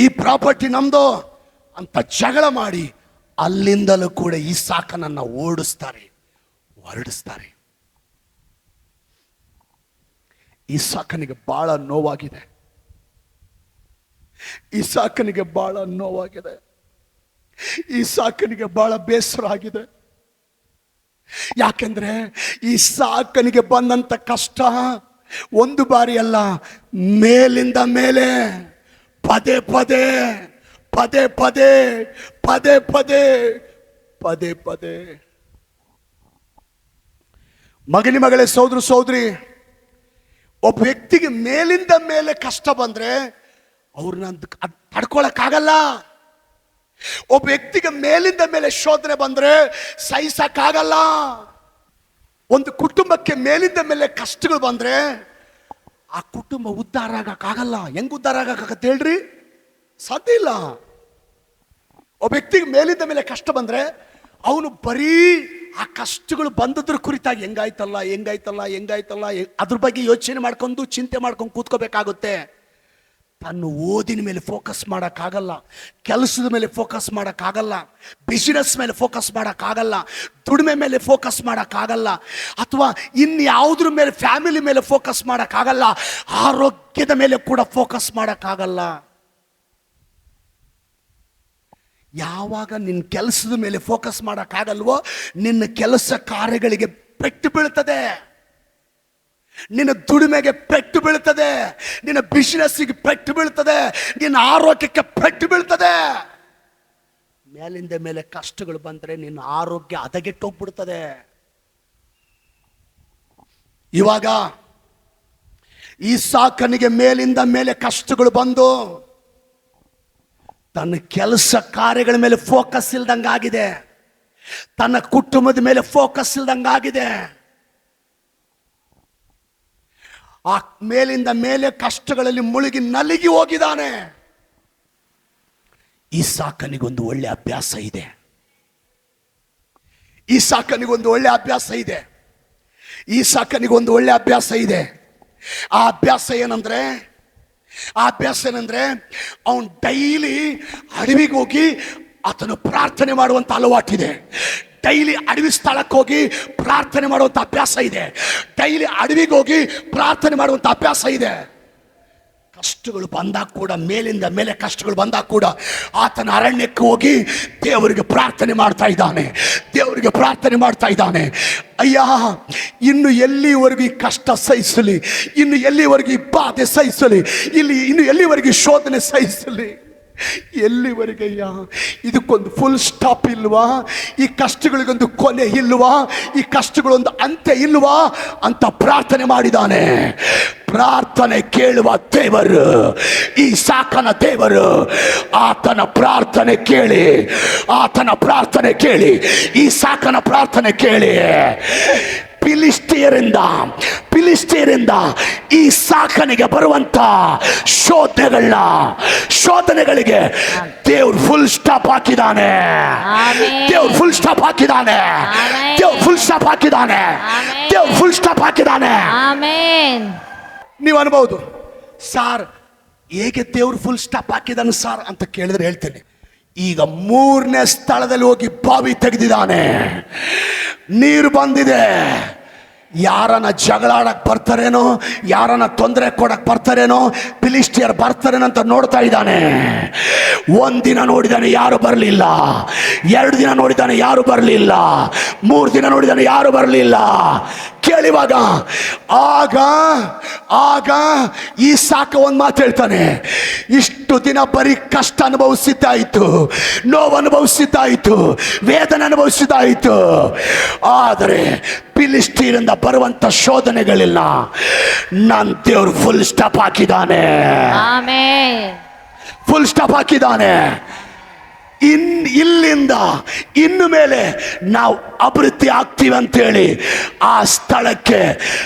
ಈ ಪ್ರಾಪರ್ಟಿ ನಮ್ಮದು ಅಂತ ಜಗಳ ಮಾಡಿ ಅಲ್ಲಿಂದಲೂ ಕೂಡ ಈ ಸಾಕನನ್ನು ಹೊರಡಿಸ್ತಾರೆ. ಈ ಸಾಕನಿಗೆ ಬಹಳ ನೋವಾಗಿದೆ. ಈ ಸಾಕನಿಗೆ ಬಹಳ ಬೇಸರ ಆಗಿದೆ. ಯಾಕೆಂದ್ರೆ ಈ ಸಾಕನಿಗೆ ಬಂದಂತ ಕಷ್ಟ ಒಂದು ಬಾರಿ ಅಲ್ಲ, ಮೇಲಿಂದ ಮೇಲೆ ಪದೇ ಪದೇ. ಮಗನಿ ಮಗಳೇ, ಸೋದರ ಸೋದರಿ, ಒಬ್ಬ ವ್ಯಕ್ತಿಗೆ ಮೇಲಿಂದ ಮೇಲೆ ಕಷ್ಟ ಬಂದ್ರೆ ಅವ್ರನ್ನ ತಡ್ಕೊಳಕ್ಕಾಗಲ್ಲ. ಒಬ್ಬ ವ್ಯಕ್ತಿಗೆ ಮೇಲಿಂದ ಮೇಲೆ ಶೋಧನೆ ಬಂದ್ರೆ ಸಹಿಸಕ್ಕಾಗಲ್ಲ. ಒಂದು ಕುಟುಂಬಕ್ಕೆ ಮೇಲಿಂದ ಮೇಲೆ ಕಷ್ಟಗಳು ಬಂದ್ರೆ ಆ ಕುಟುಂಬ ಉದ್ಧಾರ ಆಗಕ್ಕಾಗಲ್ಲ. ಹೆಂಗ್ ಉದ್ಧಾರ ಆಗಕ್ಕೆ ಹೇಳ್ರಿ? ಸಾಧ್ಯ ಇಲ್ಲ. ಒಬ್ಬ ವ್ಯಕ್ತಿಗೆ ಮೇಲಿಂದ ಮೇಲೆ ಕಷ್ಟ ಬಂದ್ರೆ ಅವನು ಬರೀ ಆ ಕಷ್ಟಗಳು ಬಂದದ್ರ ಕುರಿತಾಗಿ ಹೆಂಗಾಯ್ತಲ್ಲ ಅದ್ರ ಬಗ್ಗೆ ಯೋಚನೆ ಮಾಡ್ಕೊಂಡು ಚಿಂತೆ ಮಾಡ್ಕೊಂಡು ಕೂತ್ಕೋಬೇಕಾಗುತ್ತೆ. ತನ್ನ ಓದಿನ ಮೇಲೆ ಫೋಕಸ್ ಮಾಡೋಕ್ಕಾಗಲ್ಲ, ಕೆಲಸದ ಮೇಲೆ ಫೋಕಸ್ ಮಾಡೋಕ್ಕಾಗಲ್ಲ, ಬಿಸಿನೆಸ್ ಮೇಲೆ ಫೋಕಸ್ ಮಾಡೋಕ್ಕಾಗಲ್ಲ, ದುಡಿಮೆ ಮೇಲೆ ಫೋಕಸ್ ಮಾಡೋಕ್ಕಾಗಲ್ಲ, ಅಥವಾ ಇನ್ಯಾವುದ್ರ ಮೇಲೆ, ಫ್ಯಾಮಿಲಿ ಮೇಲೆ ಫೋಕಸ್ ಮಾಡೋಕ್ಕಾಗಲ್ಲ, ಆರೋಗ್ಯದ ಮೇಲೆ ಕೂಡ ಫೋಕಸ್ ಮಾಡೋಕ್ಕಾಗಲ್ಲ. ಯಾವಾಗ ನಿನ್ನ ಕೆಲಸದ ಮೇಲೆ ಫೋಕಸ್ ಮಾಡೋಕ್ಕಾಗಲ್ವೋ ನಿನ್ನ ಕೆಲಸ ಕಾರ್ಯಗಳಿಗೆ ಪೆಟ್ಟು ಬೀಳ್ತದೆ, ನಿನ್ನ ದುಡಿಮೆಗೆ ಪೆಟ್ಟು ಬೀಳ್ತದೆ, ನಿನ್ನ ಬಿಸಿನೆಸ್ಸಿಗೆ ಪೆಟ್ಟು ಬೀಳ್ತದೆ, ನಿನ್ನ ಆರೋಗ್ಯಕ್ಕೆ ಪೆಟ್ಟು ಬೀಳ್ತದೆ. ಮೇಲಿಂದ ಮೇಲೆ ಕಷ್ಟಗಳು ಬಂದರೆ ನಿನ್ನ ಆರೋಗ್ಯ ಹದಗೆಟ್ಟೋಗ್ಬಿಡ್ತದೆ. ಇವಾಗ ಈ ಸಾಕನಿಗೆ ಮೇಲಿಂದ ಮೇಲೆ ಕಷ್ಟಗಳು ಬಂದು ತನ್ನ ಕೆಲಸ ಕಾರ್ಯಗಳ ಮೇಲೆ ಫೋಕಸ್ ಇಲ್ದಂಗಾಗಿದೆ, ತನ್ನ ಕುಟುಂಬದ ಮೇಲೆ ಫೋಕಸ್ ಇಲ್ದಂಗಾಗಿದೆ. ಆ ಮೇಲಿಂದ ಮೇಲೆ ಕಷ್ಟಗಳಲ್ಲಿ ಮುಳುಗಿ ನಲಿಗಿ ಹೋಗಿದ್ದಾನೆ. ಇಸಾಕನಿಗೊಂದು ಒಳ್ಳೆ ಅಭ್ಯಾಸ ಇದೆ. ಇಸಾಕನಿಗೊಂದು ಒಳ್ಳೆ ಅಭ್ಯಾಸ ಇದೆ. ಇಸಾಕನಿಗೊಂದು ಒಳ್ಳೆ ಅಭ್ಯಾಸ ಇದೆ. ಆ ಅಭ್ಯಾಸ ಏನಂದ್ರೆ ಅವನು ಡೈಲಿ ಅಡವಿಗೆ ಹೋಗಿ ಆತನು ಪ್ರಾರ್ಥನೆ ಮಾಡುವಂತ ಅಲವಾಟಿದೆ. ಡೈಲಿ ಅಡವಿ ಸ್ಥಳಕ್ಕೆ ಹೋಗಿ ಪ್ರಾರ್ಥನೆ ಮಾಡುವಂತ ಅಭ್ಯಾಸ ಇದೆ. ಡೈಲಿ ಅಡವಿಗೆ ಹೋಗಿ ಪ್ರಾರ್ಥನೆ ಮಾಡುವಂತ ಅಭ್ಯಾಸ ಇದೆ. ಕಷ್ಟಗಳು ಬಂದಾಗ ಕೂಡ, ಮೇಲಿಂದ ಮೇಲೆ ಕಷ್ಟಗಳು ಬಂದಾಗ ಕೂಡ ಆತನ ಅರಣ್ಯಕ್ಕೆ ಹೋಗಿ ದೇವರಿಗೆ ಪ್ರಾರ್ಥನೆ ಮಾಡ್ತಾ ಇದ್ದಾನೆ. ದೇವರಿಗೆ ಪ್ರಾರ್ಥನೆ ಮಾಡ್ತಾ ಇದ್ದಾನೆ. ಅಯ್ಯ, ಇನ್ನು ಎಲ್ಲಿವರೆಗೂ ಈ ಕಷ್ಟ ಸಹಿಸಲಿ, ಇನ್ನು ಎಲ್ಲಿವರೆಗೂ ಈ ಬಾಧೆ ಸಹಿಸಲಿ, ಇನ್ನು ಎಲ್ಲಿವರೆಗೂ ಶೋಧನೆ ಸಹಿಸಲಿ, ಎಲ್ಲಿವರೆಗಯ್ಯ? ಇದಕ್ಕೊಂದು ಫುಲ್ ಸ್ಟಾಪ್ ಇಲ್ವಾ? ಈ ಕಷ್ಟಗಳಿಗೊಂದು ಕೊನೆ ಇಲ್ವಾ? ಈ ಕಷ್ಟಗಳೊಂದು ಅಂತ್ಯ ಇಲ್ವಾ ಅಂತ ಪ್ರಾರ್ಥನೆ ಮಾಡಿದ್ದಾನೆ. ಪ್ರಾರ್ಥನೆ ಕೇಳುವ ದೇವರು ಈ ಸಾಕನ ದೇವರು. ಆತನ ಪ್ರಾರ್ಥನೆ ಕೇಳಿ, ಆತನ ಪ್ರಾರ್ಥನೆ ಕೇಳಿ, ಈ ಸಾಕನ ಪ್ರಾರ್ಥನೆ ಕೇಳಿ. ಫಿಲಿಸ್ಟಿಯರಿಂದ ಈ ಸಾಕನಿಗೆ ಬರುವಂತ ಶೋಧನೆಗಳಿಗೆ ದೇವ್ರು ಫುಲ್ ಸ್ಟಾಪ್ ಹಾಕಿದ್ದಾನೆ. ದೇವ್ರು ಫುಲ್ ಸ್ಟಾಪ್ ಹಾಕಿದ್ದಾನೆ. ದೇವ್ರು ಫುಲ್ ಸ್ಟಾಪ್ ಹಾಕಿದ್ದಾನೆ. ದೇವ್ರು ಫುಲ್ ಸ್ಟಾಪ್ ಹಾಕಿದ್ದಾನೆ. ನೀವು ಅನ್ಬಹುದು, ಸಾರ್ ಹೇಗೆ ದೇವ್ರು ಫುಲ್ ಸ್ಟಾಪ್ ಹಾಕಿದಾನೆ ಸಾರ್ ಅಂತ ಕೇಳಿದ್ರೆ ಹೇಳ್ತೇನೆ. ಈಗ 3ನೇ ಸ್ಥಳದಲ್ಲಿ ಹೋಗಿ ಬಾವಿ ತೆಗೆದಿದ್ದಾನೆ. ನೀರು ಬಂದಿದೆ. ಯಾರನ್ನ ಜಗಳಾಡಕ್ ಬರ್ತಾರೇನೋ, ಯಾರನ್ನ ತೊಂದರೆ ಕೊಡಕ್ ಬರ್ತಾರೇನೋ, ಫಿಲಿಸ್ಟಿಯರ್ ಬರ್ತಾರೇನೋ ಅಂತ ನೋಡ್ತಾ ಇದ್ದಾನೆ. 1 ದಿನ ನೋಡಿದಾನೆ, ಯಾರು ಬರಲಿಲ್ಲ. 2 ದಿನ ನೋಡಿದಾನೆ, ಯಾರು ಬರಲಿಲ್ಲ. 3 ದಿನ ನೋಡಿದಾನೆ, ಯಾರು ಬರಲಿಲ್ಲ. ಕೇಳಿವಾಗ ಆಗ ಈ ಸಾಕ ಒಂದು ಮಾತು ಹೇಳ್ತಾನೆ, ಇಷ್ಟು ದಿನ ಬರೀ ಕಷ್ಟ ಅನುಭವಿಸಿದ್ದಾಯಿತು, ನೋವು ಅನುಭವಿಸಿದ್ದಾಯಿತು, ವೇದನೆ ಅನುಭವಿಸಿದ್ದಾಯಿತು. ಆದರೆ ಫಿಲಿಸ್ಟಿಯರಿಂದ ಬರುವಂತ ಶೋಧನೆಗಳಿಲ್ಲ. ನನ್ನ ದೇವರು ಫುಲ್ ಸ್ಟಾಪ್ ಹಾಕಿದ್ದಾನೆ. ಫುಲ್ ಸ್ಟಾಪ್ ಹಾಕಿದ್ದಾನೆ. ಇಲ್ಲಿಂದ ಇನ್ನು ಮೇಲೆ ನಾವು ಅಭಿವೃದ್ಧಿ ಆಗ್ತೀವಿ ಅಂತೇಳಿ ಆ ಸ್ಥಳಕ್ಕೆ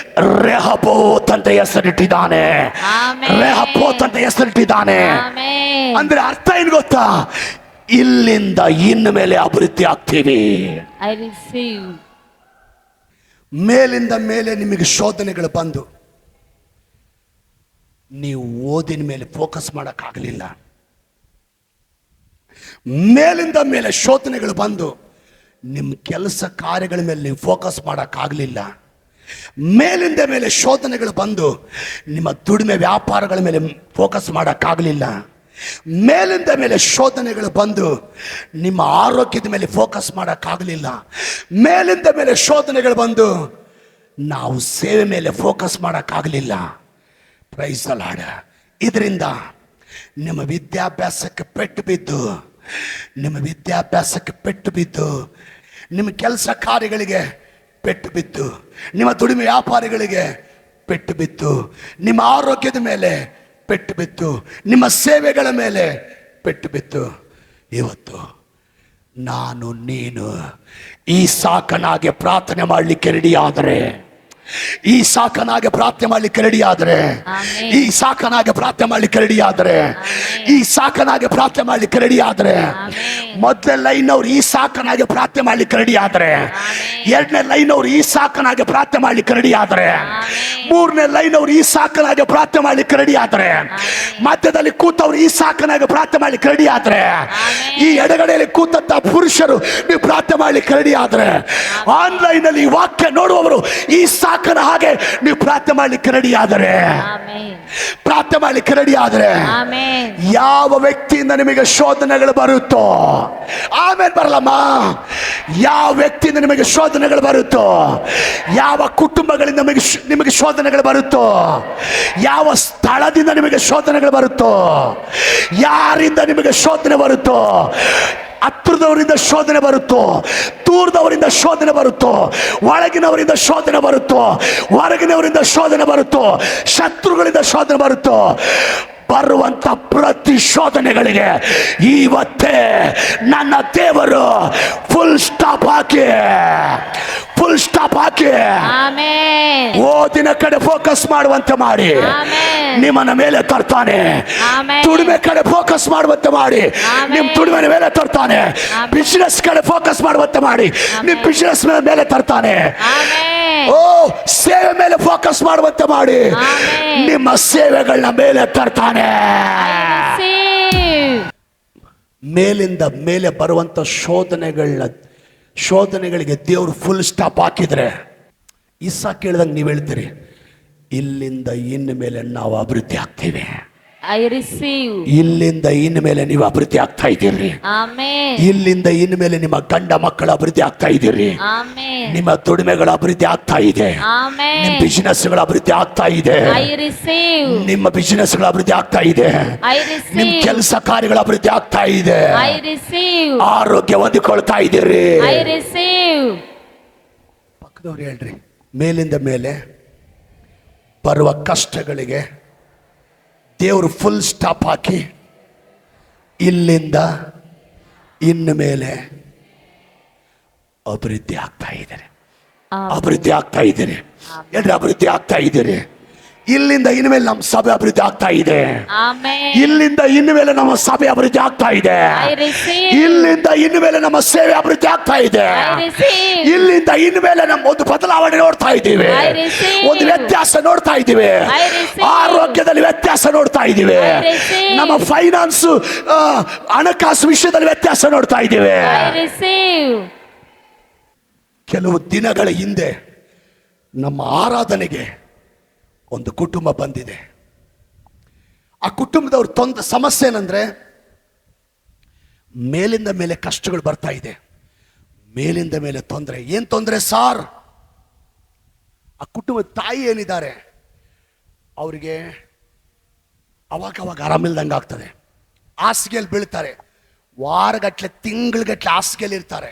ರೆಹಬೋತ್ ಅಂತ ಹೆಸರಿಟ್ಟಿದ್ದಾನೆ. ರೆಹಬೋತ್ ಅಂತ ಹೆಸರಿಟ್ಟಿದ್ದಾನೆ. ಅಂದ್ರೆ ಅರ್ಥ ಏನು ಗೊತ್ತಾ? ಇಲ್ಲಿಂದ ಇನ್ನು ಮೇಲೆ ಅಭಿವೃದ್ಧಿ ಆಗ್ತೀವಿ. ಮೇಲಿಂದ ಮೇಲೆ ನಿಮಗೆ ಶೋಧನೆಗಳು ಬಂದು ನೀವು ಓದಿನ ಮೇಲೆ ಫೋಕಸ್ ಮಾಡೋಕ್ಕಾಗಲಿಲ್ಲ. ಮೇಲಿಂದ ಮೇಲೆ ಶೋಧನೆಗಳು ಬಂದು ನಿಮ್ಮ ಕೆಲಸ ಕಾರ್ಯಗಳ ಮೇಲೆ ನೀವು ಫೋಕಸ್ ಮಾಡೋಕ್ಕಾಗಲಿಲ್ಲ. ಮೇಲಿಂದ ಮೇಲೆ ಶೋಧನೆಗಳು ಬಂದು ನಿಮ್ಮ ದುಡಿಮೆ ವ್ಯಾಪಾರಗಳ ಮೇಲೆ ಫೋಕಸ್ ಮಾಡೋಕ್ಕಾಗಲಿಲ್ಲ. ಮೇಲಿಂದ ಮೇಲೆ ಶೋಧನೆಗಳು ಬಂದು ನಿಮ್ಮ ಆರೋಗ್ಯದ ಮೇಲೆ ಫೋಕಸ್ ಮಾಡೋಕ್ಕಾಗಲಿಲ್ಲ. ಮೇಲಿಂದ ಮೇಲೆ ಶೋಧನೆಗಳು ಬಂದು ನಾವು ಸೇವೆ ಮೇಲೆ ಫೋಕಸ್ ಮಾಡೋಕ್ಕಾಗಲಿಲ್ಲ. Praise the Lord. ಇದರಿಂದ ನಿಮ್ಮ ವಿದ್ಯಾಭ್ಯಾಸಕ್ಕೆ ಪೆಟ್ಟು ಬಿದ್ದು, ನಿಮ್ಮ ಕೆಲಸ ಕಾರ್ಯಗಳಿಗೆ ಪೆಟ್ಟು ಬಿದ್ದು, ನಿಮ್ಮ ದುಡಿಮೆ ವ್ಯಾಪಾರಿಗಳಿಗೆ ಪೆಟ್ಟು ಬಿದ್ದು, ನಿಮ್ಮ ಆರೋಗ್ಯದ ಮೇಲೆ ಪೆಟ್ಟು ಬಿದ್ದು, ನಿಮ್ಮ ಸೇವೆಗಳ ಮೇಲೆ ಪೆಟ್ಟು ಬಿದ್ದು, ಇವತ್ತು ನೀನು ಈ ಸಾಕನಾಗೆ ಪ್ರಾರ್ಥನೆ ಮಾಡಲಿಕ್ಕೆ ರೆಡಿ ಆದರೆ, ಈ ಸಾಕನಾಗೆ ಪ್ರಾರ್ಥನೆ ಮಾಡಲಿಕ್ಕೆ ರೆಡಿ ಆದರೆ, ಈ ಸಾಕನಾಗೆ ಪ್ರಾರ್ಥನೆ ಮಾಡಲಿಕ್ಕೆ ರೆಡಿ ಆದರೆ, ಈ ಸಾಕನಾಗೆ ಪ್ರಾರ್ಥನೆ ಮಾಡಲಿಕ್ಕೆ ರೆಡಿ ಆದರೆ, ಮೊದಲನೇ ಲೈನ್ ಅವ್ರು ಈ ಸಾಕನಾಗೆ ಪ್ರಾರ್ಥನೆ ಮಾಡಲಿಕ್ಕೆ ರೆಡಿ ಆದರೆ, 2ನೇ ಲೈನ್ ಅವ್ರು ಈ ಸಾಕನಾಗೆ ಪ್ರಾರ್ಥನೆ ಮಾಡಲಿಕ್ಕೆ ರೆಡಿ ಆದರೆ, 3ನೇ ಲೈನ್ ಅವ್ರು ಈ ಸಾಕನಾಗೆ ಪ್ರಾರ್ಥನೆ ಮಾಡಲಿಕ್ಕೆ ರೆಡಿ ಆದರೆ, ಮಧ್ಯದಲ್ಲಿ ಕೂತವ್ರು ಈ ಸಾಕನಾಗೆ ಪ್ರಾರ್ಥನೆ ಮಾಡಲಿಕ್ಕೆ ರೆಡಿ ಆದರೆ, ಈ ಎಡಗಡೆಯಲ್ಲಿ ಕೂತಂತ ಪುರುಷರು ನೀವು ಪ್ರಾರ್ಥನೆ ಮಾಡಲಿಕ್ಕೆ ರೆಡಿ ಆದರೆ, ಆನ್ಲೈನ್ ಅಲ್ಲಿ ವಾಕ್ಯ ನೋಡುವವರು ಈ ಸಾಕನ ಹಾಗೆ ನೀವು ಪ್ರಾರ್ಥನೆ ಮಾಡಲಿಕ್ಕೆ ರೆಡಿ ಆದರೆ, ಪ್ರಾರ್ಥನೆ ಮಾಡಲಿಕ್ಕೆ ರೆಡಿ ಆದರೆ, ಯಾವ ವ್ಯಕ್ತಿಯಿಂದ ನಿಮಗೆ ಶೋಧನೆಗಳು ಬರುತ್ತೋ, ಆಮೇಲೆ ಬರಲಮ್ಮ, ಯಾವ ವ್ಯಕ್ತಿಯಿಂದ ನಿಮಗೆ ಶೋಧನೆಗಳು ಬರುತ್ತೋ, ಯಾವ ಕುಟುಂಬಗಳಿಂದ ನಿಮಗೆ ಶೋಧನೆಗಳು ಬರುತ್ತೋ, ಯಾವ ಸ್ಥಳದಿಂದ ನಿಮಗೆ ಶೋಧನೆಗಳು ಬರುತ್ತೋ, ಯಾರಿಂದ ನಿಮಗೆ ಶೋಧನೆ ಬರುತ್ತೋ, ಹತ್ರದವರಿಂದ ಶೋಧನೆ ಬರುತ್ತೋ, ದೂರದವರಿಂದ ಶೋಧನೆ ಬರುತ್ತೋ, ಒಳಗಿನವರಿಂದ ಶೋಧನೆ ಬರುತ್ತೋ, ಹೊರಗಿನವರಿಂದ ಶೋಧನೆ ಬರುತ್ತೋ, ಶತ್ರುಗಳಿಂದ ಶೋಧನೆ ಬರುತ್ತೋ, ಬರುವಂತ ಪ್ರತಿ ಶೋಧನೆಗಳಿಗೆ ಇವತ್ತೇ ನನ್ನ ದೇವರು ಫುಲ್ ಸ್ಟಾಪ್ ಹಾಕಿ, ಫುಲ್ ಸ್ಟಾಪ್ ಹಾಕಿ ಆಮೆನ್ ಓದಿನ ಕಡೆ ಫೋಕಸ್ ಮಾಡುವಂತೆ ಮಾಡಿ ಆಮೆನ್ ನಿಮ್ಮನ್ನ ಮೇಲೆ ತರ್ತಾನೆ. ಆಮೆನ್ ದುಡಿಮೆ ಕಡೆ ಫೋಕಸ್ ಮಾಡುವಂತೆ ಮಾಡಿ ಆಮೆನ್. ನಿಮ್ ದುಡಿಮೆ ಮೇಲೆ ತರ್ತಾನೆ. ಆಮೆನ್. ಬಿಸಿನೆಸ್ ಕಡೆ ಫೋಕಸ್ ಮಾಡುವಂತೆ ಮಾಡಿ ನಿಮ್ ಬಿಸಿನೆಸ್ ಮೇಲೆ ತರ್ತಾನೆ. ಆಮೆನ್ ಓ ಸೇವೆ ಮೇಲೆ ಫೋಕಸ್ ಮಾಡುವಂತೆ ಮಾಡಿ ಆಮೆನ್. ನಿಮ್ಮ ಸೇವೆಗಳನ್ನ ಮೇಲೆ ತರ್ತಾನೆ. receive ಮೇಲಿಂದ ಮೇಲೆ ಬರುವಂತ ಶೋಧನೆಗಳಿಗೆ ದೇವರು ಫುಲ್ ಸ್ಟಾಪ್ ಹಾಕಿದ್ರೆ ಇಸ್ಸಾ ಕೇಳಿದಂಗೆ ನೀವು ಹೇಳ್ತೀರಿ, ಇಲ್ಲಿಂದ ಇನ್ನು ಮೇಲೆ ನಾವು ಅಭಿವೃದ್ಧಿ ಆಗ್ತೀವಿ. I receive ಇಲ್ಲಿಂದ ಇನ್ನು ಮೇಲೆ ನೀವು ಅಭಿವೃದ್ಧಿ ಆಗ್ತಾ ಇದ್ದೀರಿ. ಆಮೆನ್ ಇಲ್ಲಿಂದ ಇನ್ನು ಮೇಲೆ ನಿಮ್ಮ ಗಂಡ ಮಕ್ಕಳ ಅಭಿವೃದ್ಧಿ ಆಗ್ತಾ ಇದ್ದೀರಿ. ಆಮೆನ್ ನಿಮ್ಮ ದುಡಿಮೆಗಳ ಅಭಿವೃದ್ಧಿ ಆಗ್ತಾ ಇದೆ. ಆಮೆನ್ ನಿಮ್ಮ ಬಿಸಿನೆಸ್ಗಳ ಅಭಿವೃದ್ಧಿ ಆಗ್ತಾ ಇದೆ. I receive ನಿಮ್ಮ ಬಿಸಿನೆಸ್ಗಳ ಅಭಿವೃದ್ಧಿ ಆಗ್ತಾ ಇದೆ. I ನಿಮ್ receive ಕೆಲಸ ಕಾರ್ಯಗಳ ಅಭಿವೃದ್ಧಿ ಆಗ್ತಾ ಇದೆ. I receive ಆರೋಗ್ಯ ಹೊಂದಿಕೊಳ್ತಾ ಇದ್ದೀರಿ. I receive ಪಕ್ಕದವ್ರು ಹೇಳ್ರಿ, ಮೇಲಿಂದ ಮೇಲೆ ಬರುವ ಕಷ್ಟಗಳಿಗೆ ದೇವರು ಫುಲ್ ಸ್ಟಾಪ್ ಹಾಕಿ ಇಲ್ಲಿಂದ ಇನ್ನು ಮೇಲೆ ಅಭಿವೃದ್ಧಿ ಆಗ್ತಾ ಇದ್ದಾರೆ. ಅಭಿವೃದ್ಧಿ ಆಗ್ತಾ ಇದ್ದೀರಿ. ಹೇಳ್ರಿ, ಅಭಿವೃದ್ಧಿ ಆಗ್ತಾ ಇದ್ದೀರಿ. ಇಲ್ಲಿಂದ ಇನ್ನು ಮೇಲೆ ನಮ್ಮ ಸಭೆ ಅಭಿವೃದ್ಧಿ ಆಗ್ತಾ ಇದೆ. ಆಮೆನ್ ಇಲ್ಲಿಂದ ಇನ್ನು ಮೇಲೆ ನಮ್ಮ ಸಭೆ ಅಭಿವೃದ್ಧಿ ಆಗ್ತಾ ಇದೆ. I receive ಇಲ್ಲಿಂದ ಇನ್ನು ಮೇಲೆ ನಮ್ಮ ಸೇವೆ ಅಭಿವೃದ್ಧಿ ಆಗ್ತಾ ಇದೆ. I receive ಇಲ್ಲಿಂದ ಇನ್ನು ಮೇಲೆ ನಮ್ಮ ಒಂದು ಬದಲಾವಣೆ ನೋಡ್ತಾ ಇದ್ದೀವಿ. I receive ಒಂದು ವ್ಯತ್ಯಾಸ ನೋಡ್ತಾ ಇದ್ದೀವಿ. I receive ಆರೋಗ್ಯದಲ್ಲಿ ವ್ಯತ್ಯಾಸ ನೋಡ್ತಾ ಇದ್ದೀವಿ. I receive ನಮ್ಮ ಫೈನಾನ್ಸ್ ಹಣಕಾಸು ವಿಷಯದಲ್ಲಿ ವ್ಯತ್ಯಾಸ ನೋಡ್ತಾ ಇದ್ದೀವಿ. I receive ಕೆಲವು ದಿನಗಳ ಹಿಂದೆ ನಮ್ಮ ಆರಾಧನೆಗೆ ಒಂದು ಕುಟುಂಬ ಬಂದಿದೆ. ಆ ಕುಟುಂಬದವ್ರ ಸಮಸ್ಯೆ ಏನಂದ್ರೆ, ಮೇಲಿಂದ ಮೇಲೆ ಕಷ್ಟಗಳು ಬರ್ತಾ ಇದೆ, ಮೇಲಿಂದ ಮೇಲೆ ತೊಂದರೆ. ಏನ್ ತೊಂದರೆ ಸಾರ್? ಆ ಕುಟುಂಬದ ತಾಯಿ ಏನಿದ್ದಾರೆ ಅವರಿಗೆ ಅವಾಗ ಆರಾಮಿಲ್ದಂಗೆ ಆಗ್ತದೆ. ಹಾಸಿಗೆಯಲ್ಲಿ ಬೀಳ್ತಾರೆ. ವಾರಗಟ್ಲೆ ತಿಂಗಳಗಟ್ಲೆ ಹಾಸಿಗೆಯಲ್ಲಿ ಇರ್ತಾರೆ.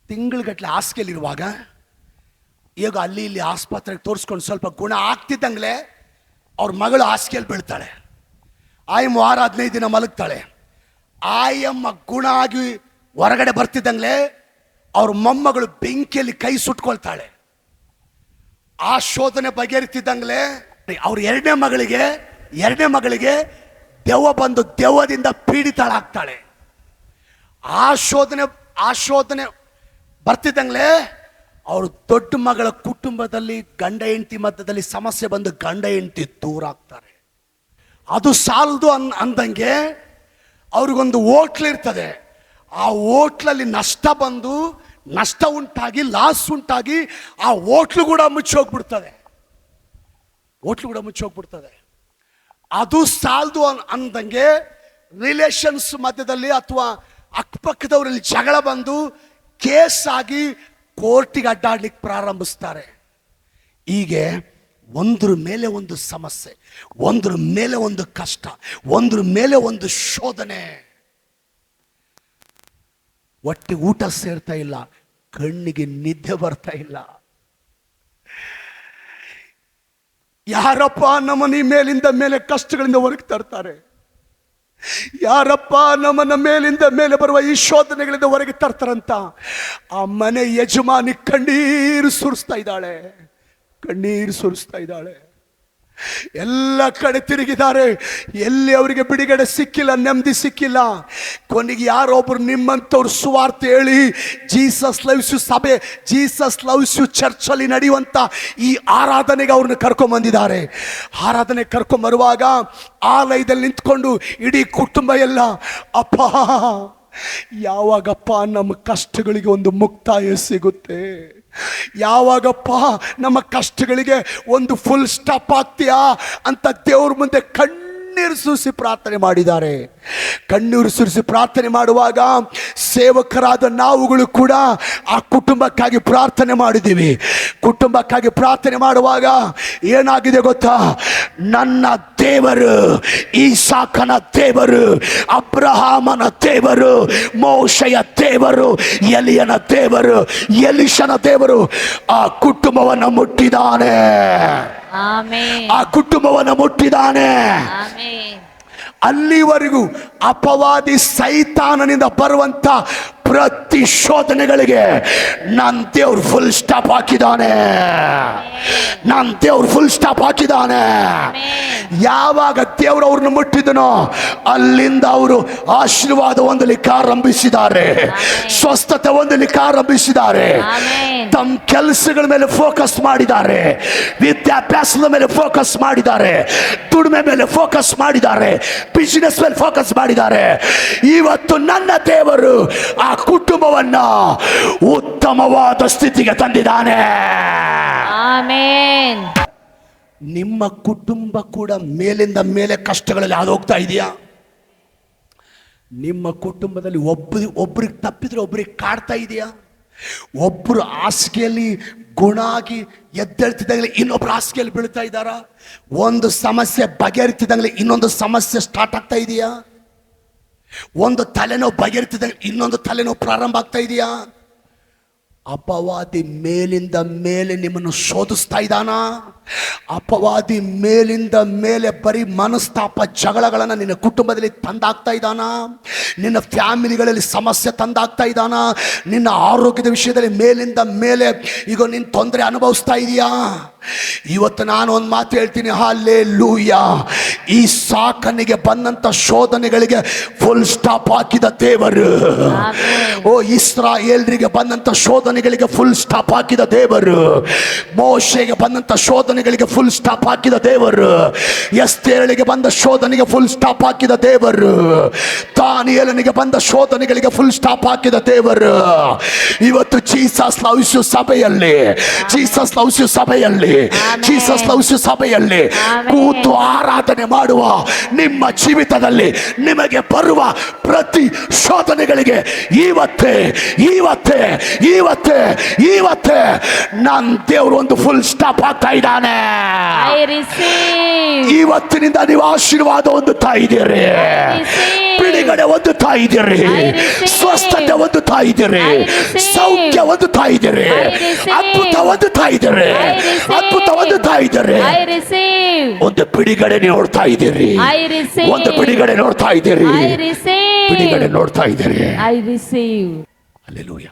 ತಿಂಗಳಗಟ್ಲೆ ಹಾಸಿಗೆಯಲ್ಲಿ ಇರುವಾಗ ಈಗ ಅಲ್ಲಿ ಇಲ್ಲಿ ಆಸ್ಪತ್ರೆಗೆ ತೋರಿಸ್ಕೊಂಡು ಸ್ವಲ್ಪ ಗುಣ ಆಗ್ತಿದ್ದಂಗ್ಲೆ ಅವ್ರ ಮಗಳು ಹಾಸಿಗೆಯಲ್ಲಿ ಬೀಳ್ತಾಳೆ. ಆಯಮ್ಮ ವಾರ 15 ದಿನ ಮಲಗ್ತಾಳೆ. ಆಯಮ್ಮ ಗುಣ ಆಗಿ ಹೊರಗಡೆ ಬರ್ತಿದ್ದಂಗ್ಲೆ ಅವ್ರ ಮೊಮ್ಮಗಳು ಬೆಂಕಿಯಲ್ಲಿ ಕೈ ಸುಟ್ಕೊಳ್ತಾಳೆ. ಆ ಶೋಧನೆ ಬಗೆಹರಿತಿದ್ದಂಗ್ಲೆ ಅವ್ರ ಎರಡನೇ ಮಗಳಿಗೆ ದೆವ್ವ ಬಂದು ದೆವ್ವದಿಂದ ಪೀಡಿತಳಾಗ್ತಾಳೆ. ಆ ಶೋಧನೆ ಬರ್ತಿದ್ದಂಗ್ಲೆ ಅವ್ರ ದೊಡ್ಡ ಮಗಳ ಕುಟುಂಬದಲ್ಲಿ ಗಂಡ ಹೆಂಡತಿ ಮಧ್ಯದಲ್ಲಿ ಸಮಸ್ಯೆ ಬಂದು ಗಂಡ ಹೆಂಡತಿ ದೂರ ಆಗ್ತಾರೆ. ಅದು ಸಾಲದು ಅಂದಂಗೆ ಅವ್ರಿಗೊಂದು ಹೋಟ್ಲ್ ಇರ್ತದೆ. ಆ ಹೋಟ್ಲಲ್ಲಿ ನಷ್ಟ ಉಂಟಾಗಿ ಲಾಸ್ ಉಂಟಾಗಿ ಆ ಹೋಟ್ಲು ಕೂಡ ಮುಚ್ಚೋಗ್ಬಿಡ್ತದೆ. ಅದು ಸಾಲದು ಅಂದಂಗೆ ರಿಲೇಷನ್ಸ್ ಮಧ್ಯದಲ್ಲಿ ಅಥವಾ ಅಕ್ಕಪಕ್ಕದವರಲ್ಲಿ ಜಗಳ ಬಂದು ಕೇಸ್ ಆಗಿ ಕೋರ್ಟಿಗೆ ಅಡ್ಡಾಡ್ಲಿಕ್ಕೆ ಪ್ರಾರಂಭಿಸ್ತಾರೆ. ಹೀಗೆ ಒಂದ್ರ ಮೇಲೆ ಒಂದು ಸಮಸ್ಯೆ, ಒಂದ್ರ ಮೇಲೆ ಒಂದು ಕಷ್ಟ, ಒಂದ್ರ ಮೇಲೆ ಒಂದು ಶೋಧನೆ. ಒಟ್ಟಿಗೆ ಊಟ ಸೇರ್ತಾ ಇಲ್ಲ, ಕಣ್ಣಿಗೆ ನಿದ್ದೆ ಬರ್ತಾ ಇಲ್ಲ. ಯಾರಪ್ಪ ನಮ್ಮನಿ ಮೇಲಿಂದ ಮೇಲೆ ಕಷ್ಟಗಳಿಂದ ಹೊರಗೆ ತರ್ತಾರೆ? ಯಾರಪ್ಪ ನಮ್ಮನ್ನ ಮೇಲಿಂದ ಮೇಲೆ ಬರುವ ಈ ಶೋಧನೆಗಳಿಂದ ಹೊರಗೆ ತರ್ತಾರಂತ ಆ ಮನೆ ಯಜಮಾನಿ ಕಣ್ಣೀರು ಸುರಿಸ್ತಾ ಇದ್ದಾಳೆ. ಎಲ್ಲ ಕಡೆ ತಿರುಗಿದ್ದಾರೆ. ಎಲ್ಲಿ ಅವರಿಗೆ ಬಿಡುಗಡೆ ಸಿಕ್ಕಿಲ್ಲ, ನೆಮ್ಮದಿ ಸಿಕ್ಕಿಲ್ಲ. ಕೊನೆಗೆ ಯಾರೊಬ್ರು ನಿಮ್ಮಂಥವ್ರು ಸುವಾರ್ತೆ ಹೇಳಿ ಜೀಸಸ್ ಲವ್ಸ್ ಯು ಸಭೆ, ಜೀಸಸ್ ಲವ್ಸ್ ಯು ಚರ್ಚ್ ಅಲ್ಲಿ ನಡೆಯುವಂತ ಈ ಆರಾಧನೆಗೆ ಅವ್ರನ್ನ ಕರ್ಕೊಂಡ್ಬಂದಿದ್ದಾರೆ. ಆರಾಧನೆ ಕರ್ಕೊಂಡ್ಬರುವಾಗ ಆಲಯದಲ್ಲಿ ನಿಂತ್ಕೊಂಡು ಇಡೀ ಕುಟುಂಬ ಎಲ್ಲ, ಅಪ್ಪ ಯಾವಾಗಪ್ಪ ನಮ್ಮ ಕಷ್ಟಗಳಿಗೆ ಒಂದು ಮುಕ್ತಾಯ ಸಿಗುತ್ತೆ? ಯಾವಾಗಪ್ಪ ನಮ್ಮ ಕಷ್ಟಗಳಿಗೆ ಒಂದು ಫುಲ್ ಸ್ಟಾಪ್ ಆಗ್ತೀಯಾ ಅಂತ ದೇವ್ರ ಮುಂದೆ ಕಣ್ಣೀರು ಸುರಿಸಿ ಪ್ರಾರ್ಥನೆ ಮಾಡಿದ್ದಾರೆ. ಕಣ್ಣೀರು ಸುರಿಸಿ ಪ್ರಾರ್ಥನೆ ಮಾಡುವಾಗ ಸೇವಕರಾದ ನಾವುಗಳು ಕೂಡ ಆ ಕುಟುಂಬಕ್ಕಾಗಿ ಪ್ರಾರ್ಥನೆ ಮಾಡಿದ್ದೀವಿ. ಕುಟುಂಬಕ್ಕಾಗಿ ಪ್ರಾರ್ಥನೆ ಮಾಡುವಾಗ ಏನಾಗಿದೆ ಗೊತ್ತಾ? ನನ್ನ ದೇವರು, ಈಸಾಕನ ದೇವರು, ಅಬ್ರಹಾಮನ ದೇವರು, ಮೋಶೆಯ ದೇವರು, ಎಲಿಯನ ದೇವರು, ಎಲಿಷನ ದೇವರು ಆ ಕುಟುಂಬವನ್ನು ಮುಟ್ಟಿದ್ದಾನೆ. ಆ ಕುಟುಂಬವನ್ನು ಮುಟ್ಟಿದ್ದಾನೆ. ಅಲ್ಲಿವರೆಗೂ ಅಪವಾದಿ ಸೈತಾನನಿಂದ ಬರುವಂತ ಪ್ರತಿ ಶೋಧನೆಗಳಿಗೆ ನನ್ನ ದೇವ್ರು ಫುಲ್ ಸ್ಟಾಪ್ ಹಾಕಿದಾನೆ. ನನ್ನ ದೇವ್ರು ಫುಲ್ ಸ್ಟಾಪ್ ಹಾಕಿದಾನೆ. ಯಾವಾಗ ದೇವ್ರು ಅವ್ರನ್ನ ಮುಟ್ಟಿದನೋ ಅಲ್ಲಿಂದ ಅವರು ಆಶೀರ್ವಾದ ಹೊಂದಲಿಕ್ಕೆ ಆರಂಭಿಸಿದ್ದಾರೆ, ಸ್ವಸ್ಥತೆ ಹೊಂದಲಿಕ್ಕೆ ಆರಂಭಿಸಿದ್ದಾರೆ. ತಮ್ಮ ಕೆಲಸಗಳ ಮೇಲೆ ಫೋಕಸ್ ಮಾಡಿದ್ದಾರೆ, ವಿದ್ಯಾಭ್ಯಾಸದ ಮೇಲೆ ಫೋಕಸ್ ಮಾಡಿದ್ದಾರೆ, ದುಡಿಮೆ ಮೇಲೆ ಫೋಕಸ್ ಮಾಡಿದ್ದಾರೆ, ಬಿಸಿನೆಸ್ ಮೇಲೆ ಫೋಕಸ್ ಮಾಡಿದ್ದಾರೆ. ಇವತ್ತು ನನ್ನ ದೇವರು ಆ ಕುಟುಂಬವನ್ನ ಉತ್ತಮವಾದ ಸ್ಥಿತಿಗೆ ತಂದಿದ್ದಾನೆ. ಆಮೆನ್. ನಿಮ್ಮ ಕುಟುಂಬ ಕೂಡ ಮೇಲಿಂದ ಮೇಲೆ ಕಷ್ಟಗಳಲ್ಲಿ ಹೋಗ್ತಾ ಇದೆಯಾ? ನಿಮ್ಮ ಕುಟುಂಬದಲ್ಲಿ ಒಬ್ರಿಗೆ ತಪ್ಪಿದ್ರೆ ಒಬ್ರಿಗೆ ಕಾಡ್ತಾ ಇದೆಯಾ? ಒಬ್ಬರು ಹಾಸಿಗೆಯಲ್ಲಿ ಗುಣ ಆಗಿ ಎದ್ದೇಳ್ತಿದ್ದಾಗಲೇ ಇನ್ನೊಬ್ರು ಹಾಸಿಗೆಯಲ್ಲಿ ಬೀಳ್ತಾ ಇದ್ದಾರಾ? ಒಂದು ಸಮಸ್ಯೆ ಬಗೆಹರಿತಿದ್ದಾಗಲೇ ಇನ್ನೊಂದು ಸಮಸ್ಯೆ ಸ್ಟಾರ್ಟ್ ಆಗ್ತಾ ಇದೆಯಾ? ಒಂದು ತಲೆನೋವು ಬಗೆಹರಿತಿದ್ದಾಗ ಇನ್ನೊಂದು ತಲೆನೋವು ಪ್ರಾರಂಭ ಆಗ್ತಾ ಇದೆಯಾ? ಅಪವಾದಿ ಮೇಲಿಂದ ಮೇಲೆ ನಿಮ್ಮನ್ನು ಶೋಧಿಸ್ತಾ ಇದ್ದಾನ. ಅಪವಾದಿ ಮೇಲಿಂದ ಮೇಲೆ ಬರೀ ಮನಸ್ತಾಪ ಜಗಳಗಳನ್ನು ನಿನ್ನ ಕುಟುಂಬದಲ್ಲಿ ತಂದಾಗ್ತಾ ಇದ್ದಾನ. ನಿನ್ನ ಫ್ಯಾಮಿಲಿಗಳಲ್ಲಿ ಸಮಸ್ಯೆ ತಂದಾಗ್ತಾ ಇದ್ದಾನ. ನಿನ್ನ ಆರೋಗ್ಯದ ವಿಷಯದಲ್ಲಿ ಮೇಲಿಂದ ಮೇಲೆ ಈಗ ನೀನು ತೊಂದರೆ ಅನುಭವಿಸ್ತಾ ಇದೆಯಾ? ಇವತ್ತು ನಾನು ಒಂದು ಮಾತು ಹೇಳ್ತೀನಿ, ಹಲ್ಲೆಲೂಯಾ. ಈ ಸಾಕನಿಗೆ ಬಂದಂತ ಶೋಧನೆಗಳಿಗೆ ಫುಲ್ ಸ್ಟಾಪ್ ಹಾಕಿದ ದೇವರು. ಓ ಇಸ್ರಾಯೇಲ್ರಿಗೆ ಬಂದಂತ ಶೋಧನೆಗಳಿಗೆ ಫುಲ್ ಸ್ಟಾಪ್ ಹಾಕಿದ ದೇವರು. ಮೋಶೆಗೆ ಬಂದಂತ ಶೋಧನೆಗಳಿಗೆ ಫುಲ್ ಸ್ಟಾಪ್ ಹಾಕಿದ ದೇವರು. ಎಸ್ತೇರಳಿಗೆ ಬಂದ ಶೋಧನೆಗೆ ಫುಲ್ ಸ್ಟಾಪ್ ಹಾಕಿದ ದೇವರು. ದಾನಿಯೇಲನಿಗೆ ಬಂದ ಶೋಧನೆಗಳಿಗೆ ಫುಲ್ ಸ್ಟಾಪ್ ಹಾಕಿದ ದೇವರು. ಇವತ್ತು ಜೀಸಸ್ ಲವ್ಸ್ ಯು ಸಭೆಯಲ್ಲಿ, ಜೀಸಸ್ ಲವ್ಸ್ ಯು ಸಭೆಯಲ್ಲಿ, ಜೀಸಸ್ ಲವ್ಸ್ ಯು ಸಭೆಯಲ್ಲಿ ಕೂತು ಆರಾಧನೆ ಮಾಡುವ ನಿಮ್ಮ ಜೀವಿತದಲ್ಲಿ ನಿಮಗೆ ಬರುವ ಪ್ರತಿ ಶೋಧನೆಗಳಿಗೆ ಇವತ್ತೇ ಇವತ್ತೇ ಇವತ್ತೇ ಇವತ್ತೇ ನನ್ನ ದೇವರು ಒಂದು ಫುಲ್ ಸ್ಟಾಪ್ ಆಗ್ತಾ ಇದ್ದಾನೆ. ಇವತ್ತಿನಿಂದ ನೀವು ಆಶೀರ್ವಾದ ಹೊಂದುತ್ತಾ ಇದ್ದೀರಿ, ಬಿಡುಗಡೆ ಹೊಂದುತ್ತಾ ಇದ್ದೀರಿ, ಸ್ವಸ್ಥತೆ ಹೊಂದುತ್ತಾ ಇದ್ದೀರಿ, ಸೌಖ್ಯ ಹೊಂದುತ್ತಾ ಇದ್ದೀರಿ, ಅದ್ಭುತ ಹೊಂದುತ್ತಾ ಇದ್ದೀರಿ, ಅದ್ಭುತ ಹೊಂದುತ್ತಾ ಇದ್ದೀರಿ. ಒಂದು ಬಿಡುಗಡೆ ನೋಡ್ತಾ ಇದ್ದೀರಿ, ಒಂದು ಬಿಡುಗಡೆ ನೋಡ್ತಾ ಇದ್ದೀರಿ, ಬಿಡುಗಡೆ ನೋಡ್ತಾ ಇದ್ದೀರಿ. ಹಲ್ಲೆಲೂಯಾ.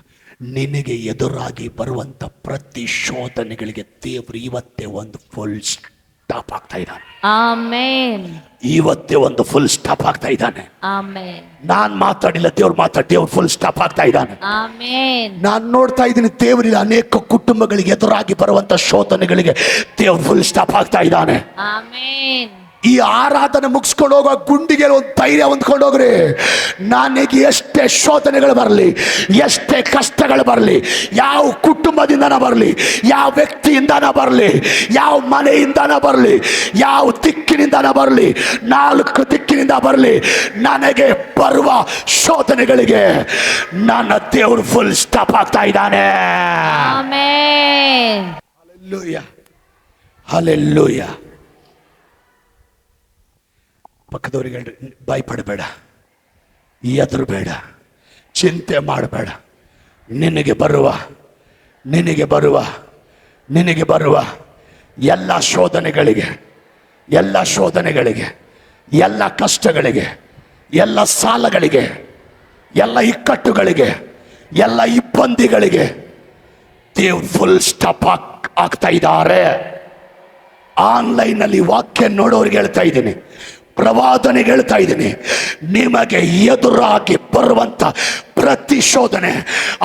ನಿನಗೆ ಎದುರಾಗಿ ಬರುವಂತ ಪ್ರತಿ ಶೋಧನೆಗಳಿಗೆ ದೇವರು ಇವತ್ತೇ ಒಂದು ಫುಲ್ ಸ್ಟಾಪ್ ಆಗ್ತಾ ಇದ್ದಾನೆ. ಆಮೆನ್. ಇವತ್ತೇ ಒಂದು ಫುಲ್ ಸ್ಟಾಪ್ ಆಗ್ತಾ ಇದ್ದಾನೆ. ಆಮೆನ್. ನಾನ್ ಮಾತಾಡಿಲ್ಲ, ದೇವ್ರು ಮಾತಾಡಿ, ದೇವ್ರು ಫುಲ್ ಸ್ಟಾಪ್ ಆಗ್ತಾ ಇದ್ದಾನೆ. ಆಮೆನ್. ನಾನು ನೋಡ್ತಾ ಇದ್ದೀನಿ ದೇವರಿಗೆ ಅನೇಕ ಕುಟುಂಬಗಳಿಗೆ ಎದುರಾಗಿ ಬರುವಂತ ಶೋಧನೆಗಳಿಗೆ ದೇವ್ರು ಫುಲ್ ಸ್ಟಾಪ್ ಆಗ್ತಾ ಇದ್ದಾನೆ. ಆಮೆನ್. ಈ ಆರಾಧನೆ ಮುಗಿಸ್ಕೊಂಡು ಹೋಗೋ ಗುಂಡಿಗೆ ಒಂದು ಧೈರ್ಯ ಹೊಂದ್ಕೊಂಡು ಹೋಗ್ರಿ. ನನಗೆ ಎಷ್ಟೇ ಶೋಧನೆಗಳು ಬರಲಿ, ಎಷ್ಟೇ ಕಷ್ಟಗಳು ಬರಲಿ, ಯಾವ ಕುಟುಂಬದಿಂದನ ಬರಲಿ, ಯಾವ ವ್ಯಕ್ತಿಯಿಂದನ ಬರಲಿ, ಯಾವ ಮನೆಯಿಂದನ ಬರಲಿ, ಯಾವ ದಿಕ್ಕಿನಿಂದನ ಬರಲಿ, 4 ದಿಕ್ಕಿನಿಂದ ಬರಲಿ, ನನಗೆ ಬರುವ ಶೋಧನೆಗಳಿಗೆ ನನ್ನ ದೇವರು ಫುಲ್ ಸ್ಟಾಪ್ ಆಗ್ತಾ ಇದ್ದಾನೆ. ಆಮೆನ್. Hallelujah, hallelujah. ಪಕ್ಕದವರಿಗೆ ಭಯಪಡಬೇಡ, ಹೆದರಬೇಡ, ಚಿಂತೆ ಮಾಡಬೇಡ. ನಿನಗೆ ಬರುವ ಎಲ್ಲ ಶೋಧನೆಗಳಿಗೆ, ಎಲ್ಲ ಶೋಧನೆಗಳಿಗೆ, ಎಲ್ಲ ಕಷ್ಟಗಳಿಗೆ, ಎಲ್ಲ ಸಾಲಗಳಿಗೆ, ಎಲ್ಲ ಇಕ್ಕಟ್ಟುಗಳಿಗೆ, ಎಲ್ಲ ಇಬ್ಬಂದಿಗಳಿಗೆ ದೇವ್ರು ಫುಲ್ ಸ್ಟಾಪ್ ಆಗ್ತಾ ಇದ್ದಾರೆ. ಆನ್ಲೈನಲ್ಲಿ ವಾಕ್ಯ ನೋಡೋರಿಗೆ ಹೇಳ್ತಾ ಇದ್ದೀನಿ, ಪ್ರವಾದನೆಗೆ ಹೇಳ್ತಾ ಇದ್ದೀನಿ, ನಿಮಗೆ ಎದುರಾಗಿ ಬರುವಂತ ಪ್ರತಿ ಶೋಧನೆ,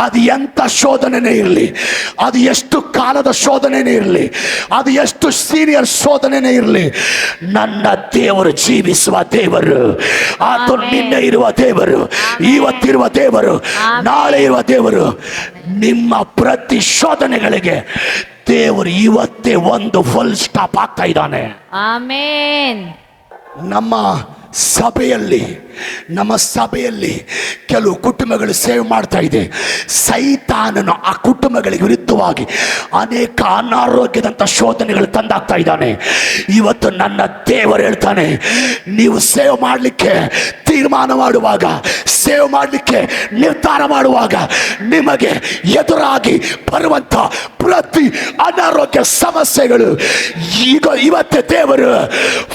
ಅದು ಎಂಥ ಶೋಧನೆನೇ ಇರಲಿ, ಅದು ಎಷ್ಟು ಕಾಲದ ಶೋಧನೆನೇ ಇರಲಿ, ಅದು ಎಷ್ಟು ಸೀನಿಯರ್ ಶೋಧನೆನೇ ಇರಲಿ, ನನ್ನ ದೇವರು ಜೀವಿಸುವ ದೇವರು. ಆತ ನಿನ್ನೆ ಇರುವ ದೇವರು, ಇವತ್ತಿರುವ ದೇವರು, ನಾಳೆ ಇರುವ ದೇವರು. ನಿಮ್ಮ ಪ್ರತಿ ಶೋಧನೆಗಳಿಗೆ ದೇವರು ಇವತ್ತೇ ಒಂದು ಫುಲ್ ಸ್ಟಾಪ್ ಆಗ್ತಾ ಇದ್ದಾನೆ. ಆಮೆನ್. ನಮ್ಮ ಸಭೆಯಲ್ಲಿ ಕೆಲವು ಕುಟುಂಬಗಳು ಸೇವೆ ಮಾಡ್ತಾ ಇದೆ. ಸೈತಾನನು ಆ ಕುಟುಂಬಗಳಿಗೆ ವಿರುದ್ಧವಾಗಿ ಅನೇಕ ಅನಾರೋಗ್ಯದಂತ ಶೋಧನೆಗಳು ತಂದಾಗ್ತಾ ಇದ್ದಾನೆ. ಇವತ್ತು ನನ್ನ ದೇವರು ಹೇಳ್ತಾನೆ, ನೀವು ಸೇವೆ ಮಾಡಲಿಕ್ಕೆ ತೀರ್ಮಾನ ಮಾಡುವಾಗ, ಸೇವೆ ಮಾಡಲಿಕ್ಕೆ ನಿರ್ಧಾರ ಮಾಡುವಾಗ, ನಿಮಗೆ ಎದುರಾಗಿ ಬರುವಂತ ಪ್ರತಿ ಅನಾರೋಗ್ಯ ಸಮಸ್ಯೆಗಳು ಇವತ್ತೇ ದೇವರು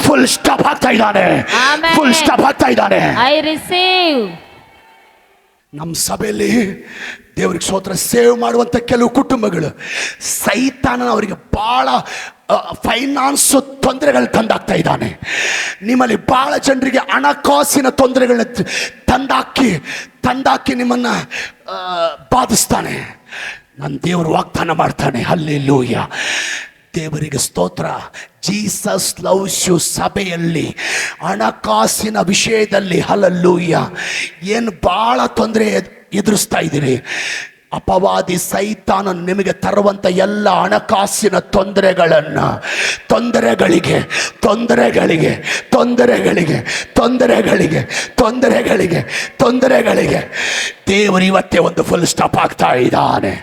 ಫುಲ್ ಸ್ಟಾಪ್ ಆಗ್ತಾ ಇದ್ದಾನೆ, ಫುಲ್ ಸ್ಟಾಪ್ ಆಗ್ತಾ ಇದ್ದಾನೆ. I receive. ನಮ್ಮ ಸಭೆಯಲ್ಲಿ ದೇವ್ರಿಗೆ ಸ್ತೋತ್ರ ಸೇವ್ ಮಾಡುವಂಥ ಕೆಲವು ಕುಟುಂಬಗಳು ಸೈತಾನ ಅವರಿಗೆ ಭಾಳ ಫೈನಾನ್ಸ್ ತೊಂದರೆಗಳು ತಂದಾಕ್ತಾ ಇದ್ದಾನೆ. ನಿಮ್ಮಲ್ಲಿ ಭಾಳ ಜನರಿಗೆ ಹಣಕಾಸಿನ ತೊಂದರೆಗಳನ್ನ ತಂದಾಕಿ ನಿಮ್ಮನ್ನು ಬಾಧಿಸ್ತಾನೆ. ನನ್ನ ದೇವರು ವಾಗ್ದಾನ ಮಾಡ್ತಾನೆ, ಹಲ್ಲೆಲೂಯ. ದೇವರಿಗೆ ಸ್ತೋತ್ರ. ಜೀಸಸ್ ಲವ್ಸ್ ಯು ಸಭೆಯಲ್ಲಿ ಹಣಕಾಸಿನ ವಿಷಯದಲ್ಲಿ ಹಲ್ಲೆಲೂಯ ಏನು ಭಾಳ ತೊಂದರೆ ಎದುರಿಸ್ತಾ ಇದ್ದೀರಿ. ಅಪವಾದಿ ಸೈತಾನ ನಿಮಗೆ ತರುವಂಥ ಎಲ್ಲ ಹಣಕಾಸಿನ ತೊಂದರೆಗಳಿಗೆ ದೇವರು ಇವತ್ತೇ ಒಂದು ಫುಲ್ ಸ್ಟಾಪ್ ಆಗ್ತಾ ಇದ್ದಾನೆ.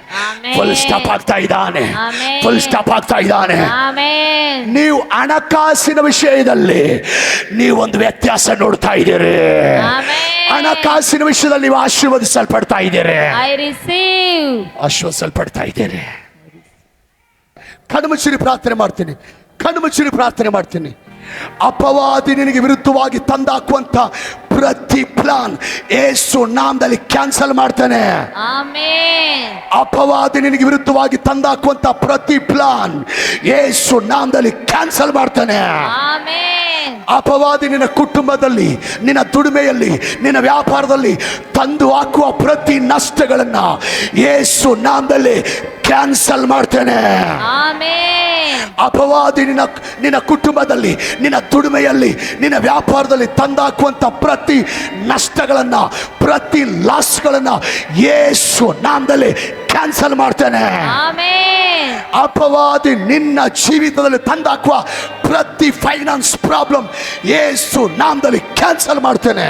ನೀವು ಹಣಕಾಸಿನ ವಿಷಯದಲ್ಲಿ ನೀವೊಂದು ವ್ಯತ್ಯಾಸ ನೋಡ್ತಾ ಇದ್ದೀರಿ. ಹಣಕಾಸಿನ ವಿಷಯದಲ್ಲಿ ನೀವು ಆಶೀರ್ವದಿಸಲ್ಪಡ್ತಾ ಇದ್ದೀರಿ, ಆಶೀರ್ವದಿಸಲ್ಪಡ್ತಾ ಇದ್ದೀರಿ. ಕಣ್ಮುಚ್ಚಿರಿ ಪ್ರಾರ್ಥನೆ ಮಾಡ್ತೀನಿ. ಅಪವಾದಿ ನಿನಗೆ ವಿರುದ್ಧವಾಗಿ ತಂದಾಕುವಂತ ಪ್ರತಿ ಪ್ಲಾನ್ ಯೇಸು ನಾಮದಲ್ಲಿ ಕ್ಯಾನ್ಸಲ್ ಮಾಡ್ತಾನೆ. ಅಪವಾದಿ ನಿನಗೆ ವಿರುದ್ಧವಾಗಿ ತಂದಾಕುವಂತ ಪ್ರತಿ ಪ್ಲಾನ್ ಯೇಸು ನಾಮದಲ್ಲಿ ಕ್ಯಾನ್ಸಲ್ ಮಾಡ್ತಾನೆ. ಅಪವಾದಿ ನಿನ್ನ ಕುಟುಂಬದಲ್ಲಿ, ನಿನ್ನ ದುಡಿಮೆಯಲ್ಲಿ, ನಿನ್ನ ವ್ಯಾಪಾರದಲ್ಲಿ ತಂದು ಹಾಕುವ ಪ್ರತಿ ನಷ್ಟಗಳನ್ನ ಯೇಸು ನಾಮದಲ್ಲಿ ಕ್ಯಾನ್ಸಲ್ ಮಾಡ್ತೇನೆ. ಅಪವಾದಿ ನಿನ್ನ ಕುಟುಂಬದಲ್ಲಿ, ನಿನ್ನ ದುಡಿಮೆಯಲ್ಲಿ, ನಿನ್ನ ವ್ಯಾಪಾರದಲ್ಲಿ ತಂದಾಕುವಂತ ಪ್ರತಿ ನಷ್ಟಗಳನ್ನ, ಪ್ರತಿ ಲಾಸ್ಗಳನ್ನ ಯೇಸು ನಾಮದಲ್ಲಿ ಕ್ಯಾನ್ಸಲ್ ಮಾಡ್ತೇನೆ. ಅಪವಾದಿ ನಿನ್ನ ಜೀವಿತದಲ್ಲಿ ತಂದಾಕುವ ಪ್ರತಿ ಫೈನಾನ್ಸ್ ಪ್ರಾಬ್ಲಮ್ ಯೇಸು ನಾಮದಲ್ಲಿ ಕ್ಯಾನ್ಸಲ್ ಮಾಡ್ತೇನೆ.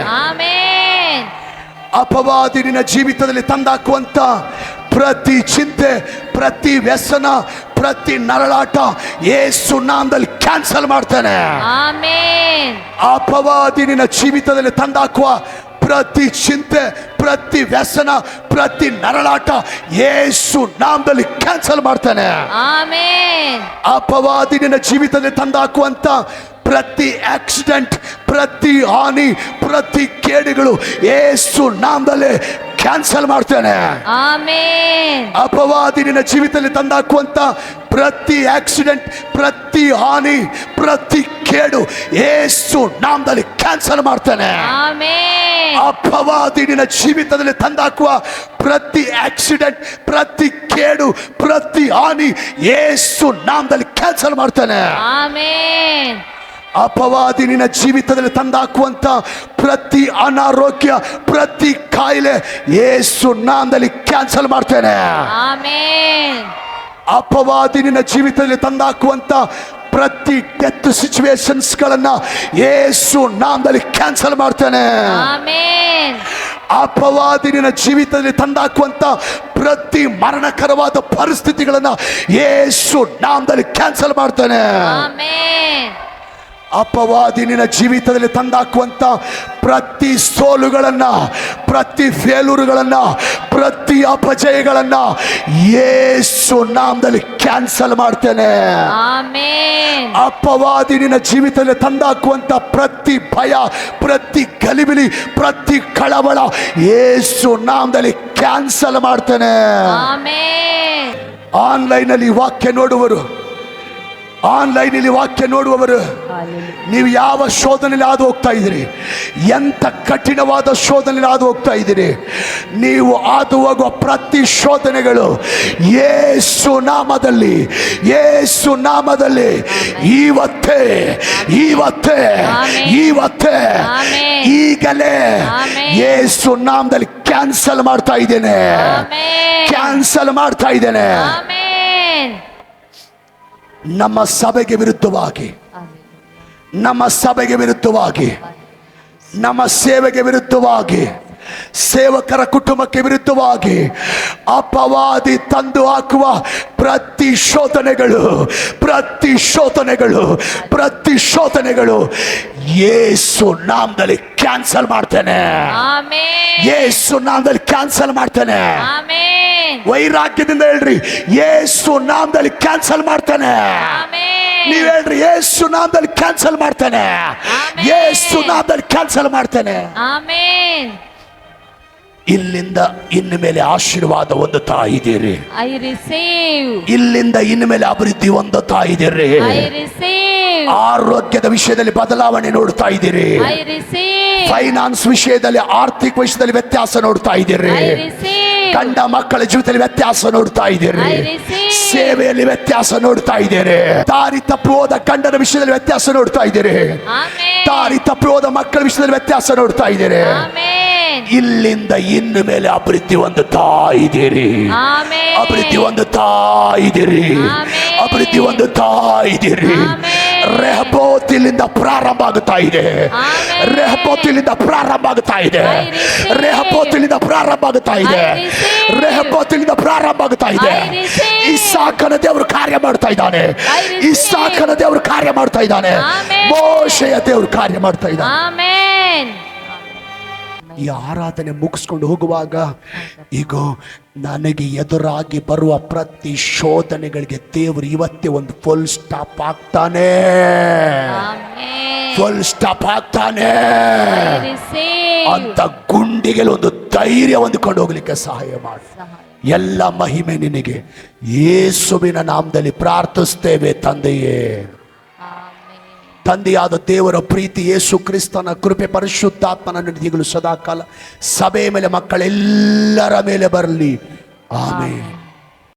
ಅಪವಾದಿ ನಿನ್ನ ಜೀವಿತದಲ್ಲಿ ತಂದಾಕುವಂತ ಪ್ರತಿ ಚಿಂತೆ, ಪ್ರತಿ ವ್ಯಸನ, ಪ್ರತಿ ನರಳಾಟ ಯೇಸು ನಾಮದಲ್ಲಿ ಕ್ಯಾನ್ಸಲ್ ಮಾಡ್ತೇನೆ. ಅಪವಾದಿ ನಿನ್ನ ಜೀವಿತದಲ್ಲಿ ತಂದಾಕುವ ಪ್ರತಿ ಚಿಂತೆ, ಪ್ರತಿ ವ್ಯಸನ, ಪ್ರತಿ ನರಳಾಟ ಯೇಸು ನಾಮದಲ್ಲಿ ಕ್ಯಾನ್ಸಲ್ ಮಾಡ್ತಾನೆ. ಅಪವಾದಿ ನಿನ್ನ ಜೀವಿತದಲ್ಲಿ ತಂದಾಕುವಂತ ಪ್ರತಿ ಆಕ್ಸಿಡೆಂಟ್, ಪ್ರತಿ ಹಾನಿ, ಪ್ರತಿ ಕೇಡುಗಳು ಯೇಸು ನಾಮದಲ್ಲಿ ಕ್ಯಾನ್ಸಲ್ ಮಾಡ್ತೇನೆ. ಅಪವಾದಿ ನಿನ್ನ ಜೀವಿತದಲ್ಲಿ ತಂದಾಕುವಂತ ಪ್ರತಿ ಆಕ್ಸಿಡೆಂಟ್, ಪ್ರತಿ ಹಾನಿ, ಪ್ರತಿ ಕೇಡು ಯೇಸು ನಾಮದಲ್ಲಿ ಕ್ಯಾನ್ಸಲ್ ಮಾಡ್ತೇನೆ. ಅಪವಾದಿ ನಿನ್ನ ಜೀವಿತದಲ್ಲಿ ತಂದಾಕುವ ಪ್ರತಿ ಆಕ್ಸಿಡೆಂಟ್, ಪ್ರತಿ ಕೇಡು, ಪ್ರತಿ ಹಾನಿ ಯೇಸು ನಾಮದಲ್ಲಿ ಕ್ಯಾನ್ಸಲ್ ಮಾಡ್ತೇನೆ. ಅಪವಾದಿ ನಿನ್ನ ಜೀವಿತದಲ್ಲಿ ತಂದಾಕುವಂತ ಪ್ರತಿ ಅನಾರೋಗ್ಯ, ಪ್ರತಿ ಕಾಯಿಲೆ ಯೇಸು ನಾಮದಲ್ಲಿ ಕ್ಯಾನ್ಸಲ್ ಮಾಡ್ತೇನೆ. ಅಪವಾದಿ ನಿನ್ನ ಜೀವಿತದಲ್ಲಿ ತಂದಾಕುವಂತ ಪ್ರತಿ ಡೆತ್ ಸಿಚುವೇಶನ್ಸ್ ಗಳನ್ನ ಯೇಸು ನಾಮದಲ್ಲಿ ಕ್ಯಾನ್ಸಲ್ ಮಾಡ್ತೇನೆ. ಅಪವಾದಿ ನಿನ್ನ ಜೀವಿತದಲ್ಲಿ ತಂದಾಕುವಂತ ಪ್ರತಿ ಮರಣಕರವಾದ ಪರಿಸ್ಥಿತಿಗಳನ್ನ ಯೇಸು ನಾಮದಲ್ಲಿ ಕ್ಯಾನ್ಸಲ್ ಮಾಡ್ತೇನೆ. ಅಪವಾದಿ ನಿನ್ನ ಜೀವಿತದಲ್ಲಿ ತಂದಾಕುವಂತ ಪ್ರತಿ ಸೋಲುಗಳನ್ನ, ಪ್ರತಿ ಫೇಲೂರುಗಳನ್ನ, ಪ್ರತಿ ಅಪಜಯಗಳನ್ನ ಯೇಸು ನಾಮದಲ್ಲಿ ಕ್ಯಾನ್ಸಲ್ ಮಾಡ್ತೇನೆ. ಅಪವಾದಿ ನಿನ್ನ ಜೀವಿತದಲ್ಲಿ ತಂದಾಕುವಂತ ಪ್ರತಿ ಭಯ, ಪ್ರತಿ ಗಲಿಬಿಲಿ, ಪ್ರತಿ ಕಳವಳ ಯೇಸು ನಾಮದಲ್ಲಿ ಕ್ಯಾನ್ಸಲ್ ಮಾಡ್ತೇನೆ. ಆನ್ಲೈನಲ್ಲಿ ವಾಕ್ಯ ನೋಡುವವರು ನೀವು ಯಾವ ಶೋಧನೆಯಲ್ಲಿ ಹಾದು ಹೋಗ್ತಾ ಇದ್ದೀರಿ? ಎಂಥ ಕಠಿಣವಾದ ಶೋಧನೆಯಲ್ಲಿ ಹಾದು ಹೋಗ್ತಾ ಇದ್ದೀರಿ? ನೀವು ಹಾದು ಹೋಗುವ ಪ್ರತಿ ಶೋಧನೆಗಳು ಯೇಸು ನಾಮದಲ್ಲಿ ಇವತ್ತೇ ಈಗಲೇ ಯೇಸು ನಾಮದಲ್ಲಿ ಕ್ಯಾನ್ಸಲ್ ಮಾಡ್ತಾ ಇದ್ದೇನೆ. ನಮ್ಮ ಸಭೆಗೆ ವಿರುದ್ಧವಾಗಿ, ನಮ್ಮ ಸೇವೆಗೆ ವಿರುದ್ಧವಾಗಿ, ಸೇವಕರ ಕುಟುಂಬಕ್ಕೆ ವಿರುದ್ಧವಾಗಿ ಅಪವಾದಿ ತಂದು ಹಾಕುವ ಪ್ರತಿ ಶೋಧನೆಗಳು ಯೇಸು ನಾಮದಲ್ಲಿ ಕ್ಯಾನ್ಸಲ್ ಮಾಡ್ತೇನೆ. ಯೇಸು ನಾಮದಲ್ಲಿ ಕ್ಯಾನ್ಸಲ್ ಮಾಡ್ತೇನೆ. ವೈರಾಗ್ಯದಿಂದ ಹೇಳ್ರಿ, ಯೇಸು ನಾಮದಲ್ಲಿ ಕ್ಯಾನ್ಸಲ್ ಮಾಡ್ತೇನೆ. ನೀವು ಹೇಳ್ರಿ, ಯೇಸು ನಾಮದಲ್ಲಿ ಕ್ಯಾನ್ಸಲ್ ಮಾಡ್ತೇನೆ. ಯೇಸು ನಾಮದಲ್ಲಿ ಕ್ಯಾನ್ಸಲ್ ಮಾಡ್ತೇನೆ. ಇಲ್ಲಿಂದ ಇನ್ನು ಮೇಲೆ ಆಶೀರ್ವಾದ ಹೊಂದುತ್ತಾ ಇದ್ದೀರಿ. I receive. ಇಲ್ಲಿಂದ ಇನ್ನು ಮೇಲೆ ಅಭಿವೃದ್ಧಿ ಹೊಂದುತ್ತಾ ಇದ್ದೀರಿ. I receive. ಆರೋಗ್ಯದ ವಿಷಯದಲ್ಲಿ ಬದಲಾವಣೆ ನೋಡ್ತಾ ಇದ್ದೀರಿ. I receive. ಫೈನಾನ್ಸ್ ವಿಷಯದಲ್ಲಿ, ಆರ್ಥಿಕ ವಿಷಯದಲ್ಲಿ ವ್ಯತ್ಯಾಸ ನೋಡ್ತಾ ಇದ್ದೀರಿ. I receive. ಗಂಡ ಮಕ್ಕಳ ಜೀವಿತದಲ್ಲಿ ವ್ಯತ್ಯಾಸ ನೋಡ್ತಾ ಇದ್ದೀರಿ. I receive. ಸೇವೆಯಲ್ಲಿ ವ್ಯತ್ಯಾಸ ನೋಡ್ತಾ ಇದ್ದೀರಿ. ದಾರಿ ತಪ್ಪಿ ಹೋದ ಗಂಡನ ವಿಷಯದಲ್ಲಿ ವ್ಯತ್ಯಾಸ ನೋಡ್ತಾ ಇದ್ದೀರಿ. Amen. ದಾರಿ ತಪ್ಪಿ ಹೋದ ಮಕ್ಕಳ ವಿಷಯದಲ್ಲಿ ವ್ಯತ್ಯಾಸ ನೋಡ್ತಾ ಇದ್ದೀರಿ. Amen. ಇಲ್ಲಿಂದ ಇನ್ನು ಮೇಲೆ ಅಭಿವೃದ್ಧಿ ಹೊಂದುತ್ತಾ ಇದ್ದೀರಿ. Amen. ಅಭಿವೃದ್ಧಿ ಹೊಂದುತ್ತಾ ಇದ್ದೀರಿ. Amen. ಅಭಿವೃದ್ಧಿ ಹೊಂದುತ್ತಾ ಇದ್ದೀರಿ. Amen. ರೆಹಬೋತ್ ಇಲ್ಲಿಂದ ಪ್ರಾರಂಭ ಆಗುತ್ತಾ ಇದೆ. Amen. ರೆಹಬೋತ್ ಇಲ್ಲಿಂದ ಪ್ರಾರಂಭ ಆಗುತ್ತಾ ಇದೆ. I receive. ರೆಹಬೋತ್ ಇಲ್ಲಿಂದ ಪ್ರಾರಂಭ ಆಗುತ್ತಾ ಇದೆ. I receive. ರೆಹಬೋತ್ ಇಲ್ಲಿಂದ ಪ್ರಾರಂಭ ಆಗುತ್ತಾ ಇದೆ. I receive. ಇಸಾಕನ ದೇವರು ಕಾರ್ಯ ಮಾಡ್ತಾ ಇದ್ದಾನೆ. I receive. ಇಸಾಕನ ದೇವರು ಕಾರ್ಯ ಮಾಡ್ತಾ ಇದ್ದಾನೆ. Amen. ಮೋಶೆಯ ದೇವರು ಕಾರ್ಯ ಮಾಡ್ತಾ ಇದ್ದಾನೆ. Amen. ಈ ಆರಾಧನೆ ಮುಗಿಸ್ಕೊಂಡು ಹೋಗುವಾಗ ಈಗ ನನಗೆ ಎದುರಾಗಿ ಬರುವ ಪ್ರತಿ ಶೋಧನೆಗಳಿಗೆ ದೇವರು ಇವತ್ತೇ ಒಂದು ಫುಲ್ ಸ್ಟಾಪ್ ಆಗ್ತಾನೆ. Amen. ಫುಲ್ ಸ್ಟಾಪ್ ಆಗ್ತಾನೆ. I receive. ಅಂತ ಗುಂಡಿಗೆ ಒಂದು ಧೈರ್ಯ ಹೊಂದಿಕೊಂಡು ಹೋಗ್ಲಿಕ್ಕೆ ಸಹಾಯ ಮಾಡಿ. ಎಲ್ಲ ಮಹಿಮೆ ನಿನಗೆ ಯೇಸುವಿನ ನಾಮದಲ್ಲಿ ಪ್ರಾರ್ಥಿಸ್ತೇವೆ ತಂದೆಯೇ. Amen. ತಂದೆಯಾದ ದೇವರ ಪ್ರೀತಿ, ಯೇಸು ಕ್ರಿಸ್ತನ ಕೃಪೆ, ಪರಿಶುದ್ಧಾತ್ಮನ ನಿಧಿಗಳು ಸದಾಕಾಲ ಸಭೆಯ ಮೇಲೆ, ಮಕ್ಕಳೆಲ್ಲರ ಮೇಲೆ ಬರಲಿ. ಆಮೆನ್.